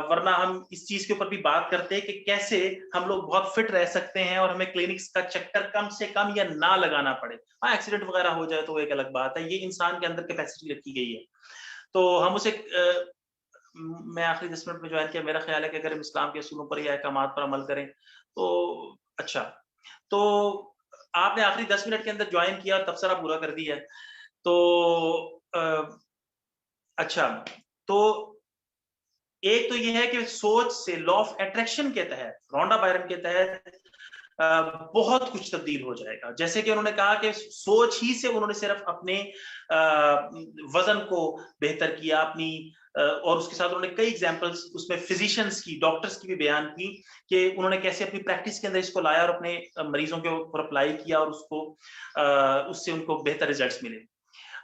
वरना हम इस चीज के ऊपर भी बात करते हैं कि कैसे हम लोग बहुत फिट रह सकते हैं और हमें क्लिनिक्स का चक्कर कम से कम या ना लगाना पड़े। हाँ, एक्सीडेंट वगैरह हो जाए तो वो एक अलग बात है, ये इंसान के अंदर कैपेसिटी रखी गई है। तो हम उसे मैं आखिरी 10 मिनट में ज्वाइन किया, मेरा ख्याल है कि अगर हम इस्लाम के असूलों पर या अहकामात पर अमल करें तो अच्छा। तो आपने आखिरी 10 मिनट के अंदर ज्वाइन किया, तबसरा पूरा कर दिया है। तो अच्छा, तो एक तो ये है कि सोच से, लॉ ऑफ अट्रैक्शन के तहत, रोंडा बायरन के तहत बहुत कुछ तब्दील हो जाएगा। जैसे कि उन्होंने कहा कि सोच ही से उन्होंने सिर्फ अपने वजन को बेहतर किया अपनी, और उसके साथ उन्होंने कई एग्जांपल्स उसमें फिजिशियंस की, डॉक्टर्स की भी बयान की कि उन्होंने कैसे अपनी प्रैक्टिस के अंदर इसको लाया और अपने मरीजों के ऊपर अप्लाई किया और उससे उनको बेहतर रिजल्ट्स मिले।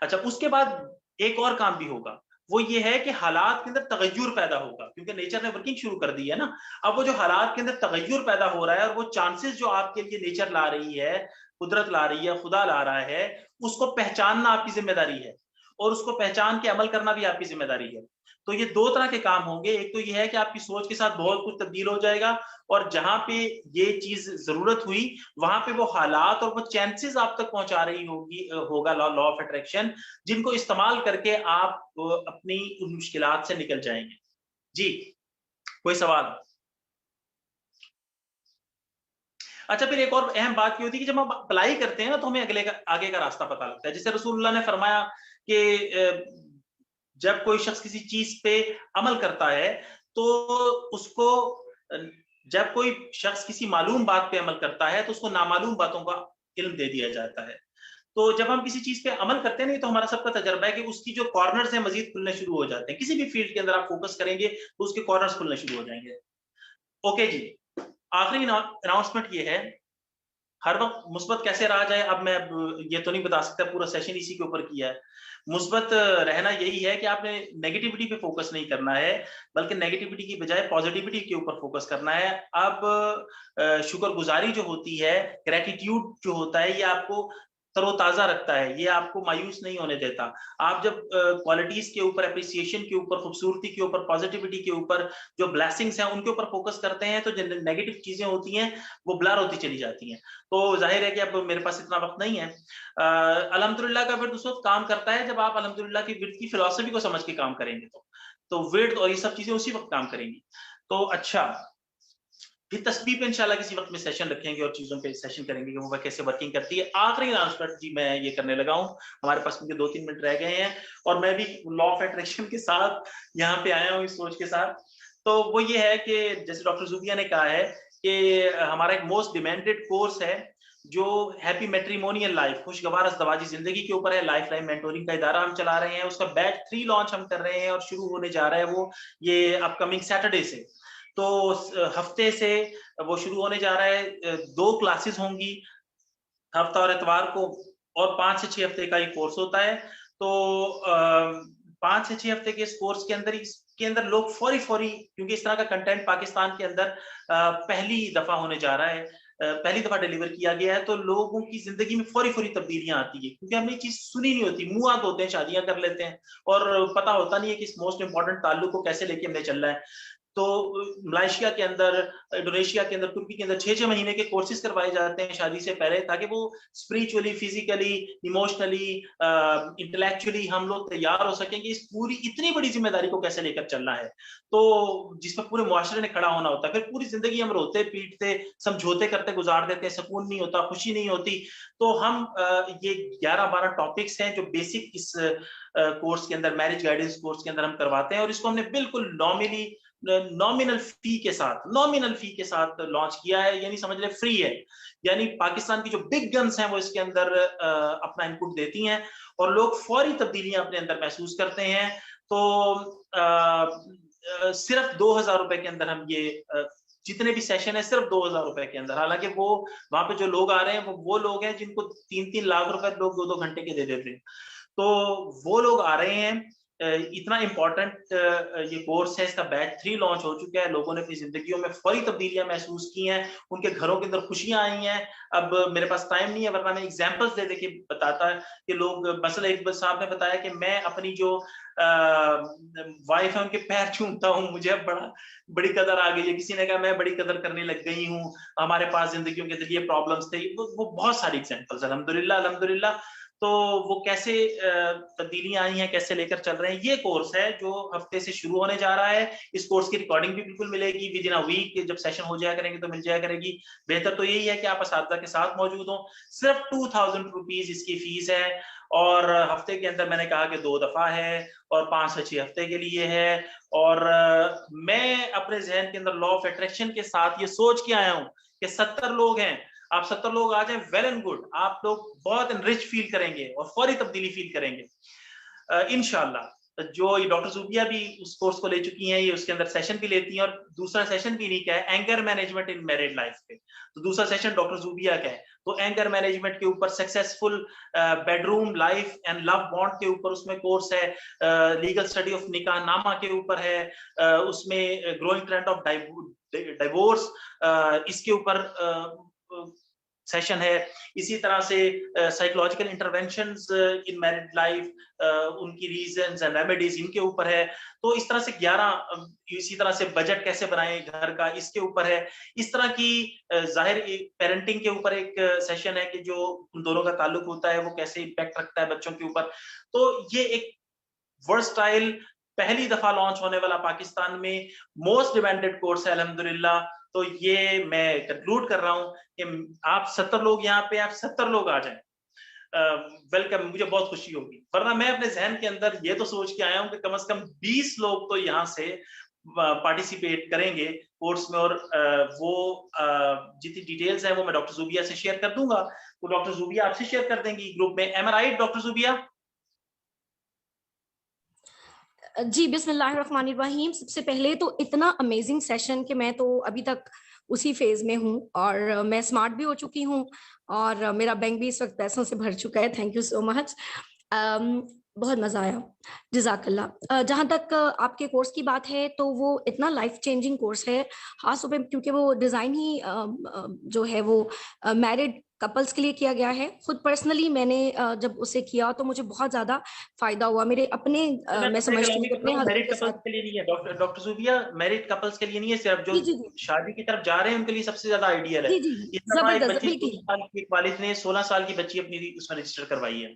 अच्छा, उसके बाद एक और काम भी होगा, वो ये है कि हालात के अंदर तगय्युर पैदा होगा, क्योंकि नेचर ने वर्किंग शुरू कर दी है ना। अब वो जो हालात के अंदर तगय्युर पैदा हो रहा है और वो चांसेस जो आपके लिए नेचर ला रही है, कुदरत ला रही है, खुदा ला रहा है, उसको पहचानना आपकी जिम्मेदारी है और उसको पहचान के अमल करना भी आपकी जिम्मेदारी है। तो ये दो तरह के काम होंगे। एक तो ये है कि आपकी सोच के साथ बहुत कुछ तब्दील हो जाएगा, और जहां पे ये चीज जरूरत हुई वहां पे वो हालात और वो चांसेस आप तक पहुंचा रही होगा लॉ ऑफ अट्रैक्शन, जिनको इस्तेमाल करके आप अपनी उन मुश्किलात से निकल जाएंगे। जी, कोई सवाल? अच्छा, फिर एक और अहम बात ये होती है कि जब हम अप्लाई करते हैं ना तो हमें आगे का रास्ता पता लगता है। जैसे रसूलुल्लाह ने फरमाया कि जब कोई शख्स किसी चीज पे अमल करता है तो उसको, जब कोई शख्स किसी मालूम बात पे अमल करता है तो उसको नामालूम बातों का इल्म दे दिया जाता है। तो जब हम किसी चीज पे अमल करते हैं नहीं, तो हमारा सबका तजर्बा है कि उसकी जो कॉर्नर्स हैं मजीद खुलने शुरू हो जाते हैं। किसी भी फील्ड के अंदर आप फोकस करेंगे तो उसके कॉर्नर्स खुलने शुरू हो जाएंगे। ओके जी, आखिरी अनाउंसमेंट ये है, हर वक्त मुस्बत कैसे रहा जाए। अब मैं ये तो नहीं बता सकता, पूरा सेशन इसी के ऊपर किया है। मुस्बत रहना यही है कि आपने नेगेटिविटी पे फोकस नहीं करना है, बल्कि नेगेटिविटी की बजाय पॉजिटिविटी के ऊपर फोकस करना है। अब शुक्रगुजारी जो होती है, ग्रेटिट्यूड जो होता है, ये आपको तरोताजा रखता है, ये आपको मायूस नहीं होने देता। आप जब क्वालिटीज के ऊपर, अप्रिसिएशन के ऊपर, खूबसूरती के ऊपर, पॉजिटिविटी के ऊपर, जो ब्लेसिंग्स हैं उनके ऊपर फोकस करते हैं, तो जो नेगेटिव चीजें होती हैं वो ब्लर होती चली जाती हैं। तो जाहिर है कि अब मेरे पास इतना वक्त नहीं है। अल्हम्दुलिल्लाह का विर्द उस वक्त काम करता है जब आप अल्हम्दुलिल्लाह की विर्द की फिलॉसफी को समझ के काम करेंगे, तो विर्द और ये सब चीजें उसी वक्त काम करेंगी। तो अच्छा, फिर तस्बीह पे इंशाल्लाह किसी वक्त में सेशन रखेंगे और चीजों पे सेशन करेंगे कि वो कैसे वर्किंग करती है। आखिरी अनाउंसमेंट जी मैं ये करने लगा हूँ, हमारे पास मुझे 2-3 मिनट रह गए हैं और मैं भी लॉ ऑफ अट्रैक्शन के साथ यहाँ पे आया हूँ, इस सोच के साथ। तो वो ये है कि जैसे डॉक्टर जुबिया ने कहा है कि हमारा एक मोस्ट डिमांडेड कोर्स है जो हैप्पी मैट्रिमोनियल लाइफ, खुशगवार अज़दवाजी जिंदगी के ऊपर है। लाइफ लाइन मेंटोरिंग का इदारा हम चला रहे हैं, उसका बैच 3 लॉन्च हम कर रहे हैं और शुरू होने जा रहा है वो ये अपकमिंग सैटरडे से। तो हफ्ते से वो शुरू होने जा रहा है। 2 क्लासेस होंगी, हफ्ता और इतवार को, और 5 से 6 हफ्ते का ये कोर्स होता है। तो 5 से 6 हफ्ते के इस कोर्स के अंदर के अंदर लोग फौरी क्योंकि इस तरह का कंटेंट पाकिस्तान के अंदर पहली दफा होने जा रहा है, पहली दफा डिलीवर किया गया है, तो लोगों की जिंदगी में फौरी तब्दीलियां आती है क्योंकि हमने चीज सुनी नहीं होती, मुंह आते होते हैं, शादियां कर लेते हैं और पता होता नहीं है कि इस मोस्ट इंपॉर्टेंट ताल्लुक को कैसे लेके हमने चलना है। तो मलेशिया के अंदर, इंडोनेशिया के अंदर, तुर्की के अंदर 6-6 महीने के कोर्सेज करवाए जाते हैं शादी से पहले, ताकि वो स्पिरिचुअली, फिजिकली, इमोशनली, इंटेलेक्चुअली हम लोग तैयार हो सकें कि इस पूरी इतनी बड़ी जिम्मेदारी को कैसे लेकर चलना है, तो जिसमें पूरे मुआशरे ने खड़ा होना होता है। फिर पूरी जिंदगी हम रोते पीटते समझौते करते गुजार देते हैं, सुकून नहीं होता, खुशी नहीं होती। तो हम ये 11-12 टॉपिक्स हैं जो बेसिक इस कोर्स के अंदर, मैरिज गाइडेंस कोर्स के अंदर हम करवाते हैं, और इसको हमने बिल्कुल नॉमिनल फी के साथ लॉन्च किया है, यानी समझ ले फ्री है। यानी पाकिस्तान की जो बिग गन्स हैं वो इसके अंदर अपना इनपुट देती हैं और लोग फौरी तब्दीलियां अपने अंदर महसूस करते हैं। तो सिर्फ 2000 रुपए के अंदर हम ये जितने भी सेशन है सिर्फ 2000 रुपए के अंदर, हालांकि वो वहां पे जो लोग आ रहे हैं वो लोग हैं जिनको 3-3 लाख रुपए लोग 2-2 घंटे के दे देते हैं, तो वो लोग आ रहे हैं। इतना इंपॉर्टेंट ये कोर्स है, इसका बैच 3 लॉन्च हो चुका है, लोगों ने अपनी जिंदगियों में फौरी तब्दीलियां महसूस की हैं, उनके घरों के अंदर खुशियां आई हैं। अब मेरे पास टाइम नहीं है, वरना मैं एग्जांपल्स दे के बताता है कि लोग, मसला एक साहब ने बताया कि मैं अपनी जो वाइफ है उनके पैर छूमता हूँ, मुझे बड़ी कदर आ गई है। किसी ने कहा मैं बड़ी कदर करने लग गई हूँ, हमारे पास जिंदगियों के जरिए प्रॉब्लम्स थे, वो बहुत सारी एग्जांपल्स, अल्हम्दुलिल्लाह। तो वो कैसे तब्दीलियां आई हैं, कैसे लेकर चल रहे हैं, ये कोर्स है जो हफ्ते से शुरू होने जा रहा है। इस कोर्स की रिकॉर्डिंग भी बिल्कुल मिलेगी विद इन अ वीक, जब सेशन हो जाया करेंगे तो मिल जाया करेगी। बेहतर तो यही है कि आप असातिज़ा के साथ मौजूद हो। सिर्फ 2000 रुपीज इसकी फीस है, और हफ्ते के अंदर मैंने कहा कि 2 दफा है और 5 से 6 हफ्ते के लिए है। और मैं अपने जहन के अंदर लॉ ऑफ अट्रैक्शन के साथ ये सोच के आया हूँ कि 70 लोग हैं, आप 70 लोग आ जाएं, वेल एंड गुड, आप लोग बहुत एनरिच फील करेंगे और फौरी तब्दीली फील करेंगे इंशाल्लाह। जो ये डॉक्टर ज़ूबिया भी उस कोर्स को ले चुकी हैं, ये उसके अंदर सेशन भी लेती हैं, और दूसरा सेशन भी इन्हीं का है, एंगर मैनेजमेंट इन मैरिड लाइफ पे। तो दूसरा सेशन डॉक्टर ज़ूबिया का है, तो एंगर मैनेजमेंट के ऊपर, successful bedroom life and love bond के ऊपर उसमें कोर्स है, लीगल स्टडी ऑफ निकाह नामा के ऊपर है, उसमें ग्रोइंग ट्रेंड ऑफ डिवोर्स, इसके ऊपर सेशन है। इसी तरह से साइकोलॉजिकल इंटरवेंशंस इन मैरिड लाइफ, उनकी रीजंस एंड रेमेडीज, इनके ऊपर है। तो इस तरह से 11, इसी तरह से बजट कैसे बनाएं घर का, इसके ऊपर है। इस तरह की जाहिर पेरेंटिंग के ऊपर एक सेशन है कि जो उन दोनों का ताल्लुक होता है वो कैसे इम्पैक्ट रखता है बच्चों के ऊपर। तो ये एक वर्सटाइल, पहली दफा लॉन्च होने वाला पाकिस्तान में मोस्ट डिमांडेड कोर्स है अल्हम्दुलिल्लाह। तो ये मैं कंक्लूड कर रहा हूं कि आप 70 लोग यहाँ पे, आप 70 लोग आ जाएं, वेलकम, मुझे बहुत खुशी होगी। वरना मैं अपने जहन के अंदर ये तो सोच के आया हूं कि कम से कम 20 लोग तो यहाँ से पार्टिसिपेट करेंगे कोर्स में, और वो जितनी डिटेल्स है वो मैं डॉक्टर ज़ूबिया से शेयर कर दूंगा, तो डॉक्टर ज़ूबिया आपसे शेयर कर देंगी ग्रुप में। एम आई राइट डॉक्टर ज़ूबिया? जी, बिस्मिल्लाहिर्रहमानिर्रहीम। सबसे पहले तो इतना अमेजिंग सेशन कि मैं तो अभी तक उसी फेज में हूँ, और मैं स्मार्ट भी हो चुकी हूँ, और मेरा बैंक भी इस वक्त पैसों से भर चुका है। Thank you so much. बहुत मजा आया, जज़ाकल्लाह। जहाँ तक आपके कोर्स की बात है, तो वो इतना लाइफ चेंजिंग कोर्स है, खास तौर पे क्योंकि वो डिजाइन ही जो है वो मैरिड कपल्स के लिए किया गया है। खुद पर्सनली मैंने जब उसे किया तो मुझे बहुत ज्यादा फायदा हुआ। मेरे अपने मैं समझती हूँ कि अपने हस्बैंड मैरिड के कपल्स साथ। के लिए नहीं है डॉक्टर ज़ूबिया, मैरिड कपल्स के लिए नहीं है, सिर्फ जो जी जी जी शादी की तरफ जा रहे हैं उनके लिए सबसे ज्यादा आइडियल है। जी जी इस दफा एक जबरदस्त, बच्ची, बिल्कुल 16 साल की एक वालिद ने 16 साल की बच्ची अपनी उसमें रजिस्टर करवाई है।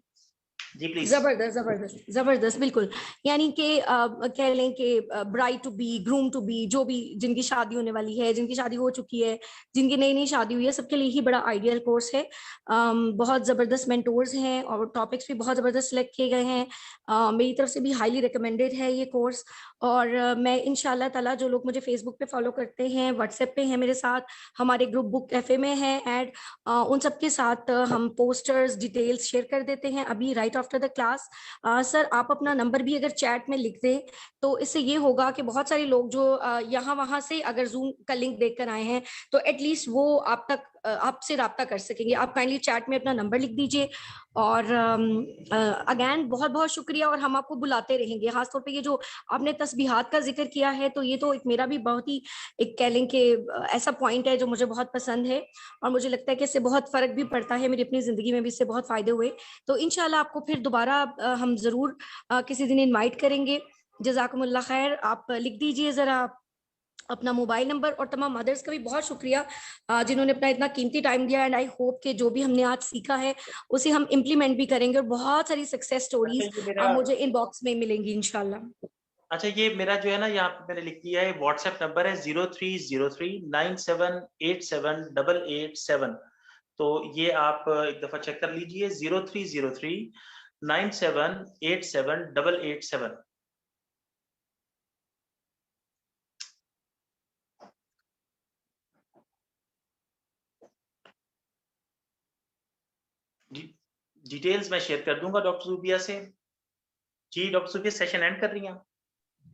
जी प्लीज। जबरदस्त जबरदस्त जबरदस्त, बिल्कुल। यानी कि कह लें कि bride to be, groom to be, जो भी जिनकी शादी होने वाली है, जिनकी शादी हो चुकी है, जिनकी नई नई शादी हुई है, सबके लिए ही बड़ा आइडियल कोर्स है। बहुत जबरदस्त मेंटोर्स हैं और टॉपिक्स भी बहुत जबरदस्त सिलेक्ट किए गए हैं। मेरी तरफ से भी हाईली रिकमेंडेड है ये कोर्स। और मैं इंशाल्लाह ताला, जो लोग मुझे फेसबुक पे फॉलो करते हैं, व्हाट्सएप पे हैं मेरे साथ, हमारे ग्रुप बुक कैफे में है ऐड, उन सबके साथ हम पोस्टर्स डिटेल्स शेयर कर देते हैं अभी right after the class. Sir, आप अपना नंबर भी अगर चैट में लिख दें तो इससे ये होगा कि बहुत सारे लोग जो यहाँ वहाँ से अगर जूम का लिंक देखकर आए हैं तो एटलीस्ट वो आप तक आपसे राब्ता कर सकेंगे। आप काइंडली चैट में अपना नंबर लिख दीजिए। और अगेन बहुत बहुत शुक्रिया, और हम आपको बुलाते रहेंगे। खासतौर पे ये जो आपने तस्बीहात का जिक्र किया है, तो ये तो एक मेरा भी बहुत ही एक कह लें कि ऐसा पॉइंट है जो मुझे बहुत पसंद है, और मुझे लगता है कि इससे बहुत फर्क भी पड़ता है। मेरी अपनी जिंदगी में भी इससे बहुत फायदे हुए। तो इंशाल्लाह आपको फिर दोबारा हम जरूर किसी दिन इनवाइट करेंगे। जज़ाकुमुल्लाह खैर। आप लिख दीजिए जरा अपना मोबाइल नंबर। और तमाम मदर्स का भी बहुत शुक्रिया जिन्होंने अपना इतना कीमती टाइम दिया। एंड आई होप कि जो भी हमने आज सीखा है उसे हम इम्प्लीमेंट भी करेंगे, और बहुत सारी सक्सेस अच्छा स्टोरीज ये मेरा मुझे इनबॉक्स में मिलेंगी इंशाल्लाह। अच्छा ये मेरा जो है ना, यहाँ पे मैंने लिख दिया है, व्हाट्सएप नंबर है 0303978887। तो ये आप एक दफा चेक कर लीजिए, 0303978887। डिटेल्स मैं शेयर कर दूंगा डॉक्टर सूबिया से। जी डॉक्टर सूबिया, सेशन एंड कर रही हैं?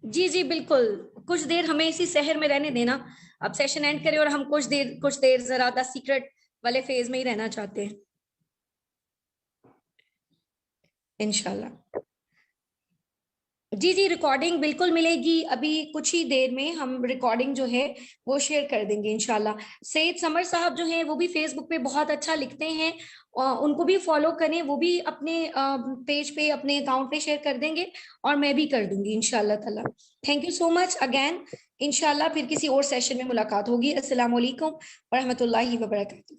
जी जी बिल्कुल। कुछ देर हमें इसी शहर में रहने देना। अब सेशन एंड करें, और हम कुछ देर जरा द सीक्रेट वाले फेज में ही रहना चाहते हैं इंशाल्लाह। जी जी, रिकॉर्डिंग बिल्कुल मिलेगी। अभी कुछ ही देर में हम रिकॉर्डिंग जो है वो शेयर कर देंगे इंशाल्लाह। सैयद समर साहब जो हैं वो भी फेसबुक पे बहुत अच्छा लिखते हैं, उनको भी फॉलो करें। वो भी अपने पेज पे, अपने अकाउंट पे शेयर कर देंगे, और मैं भी कर दूंगी इंशाल्लाह ताला। Thank you so much again. इंशाल्लाह फिर किसी और सेशन में मुलाकात होगी। अस्सलाम वालेकुम व रहमतुल्लाहि व बरकातहू।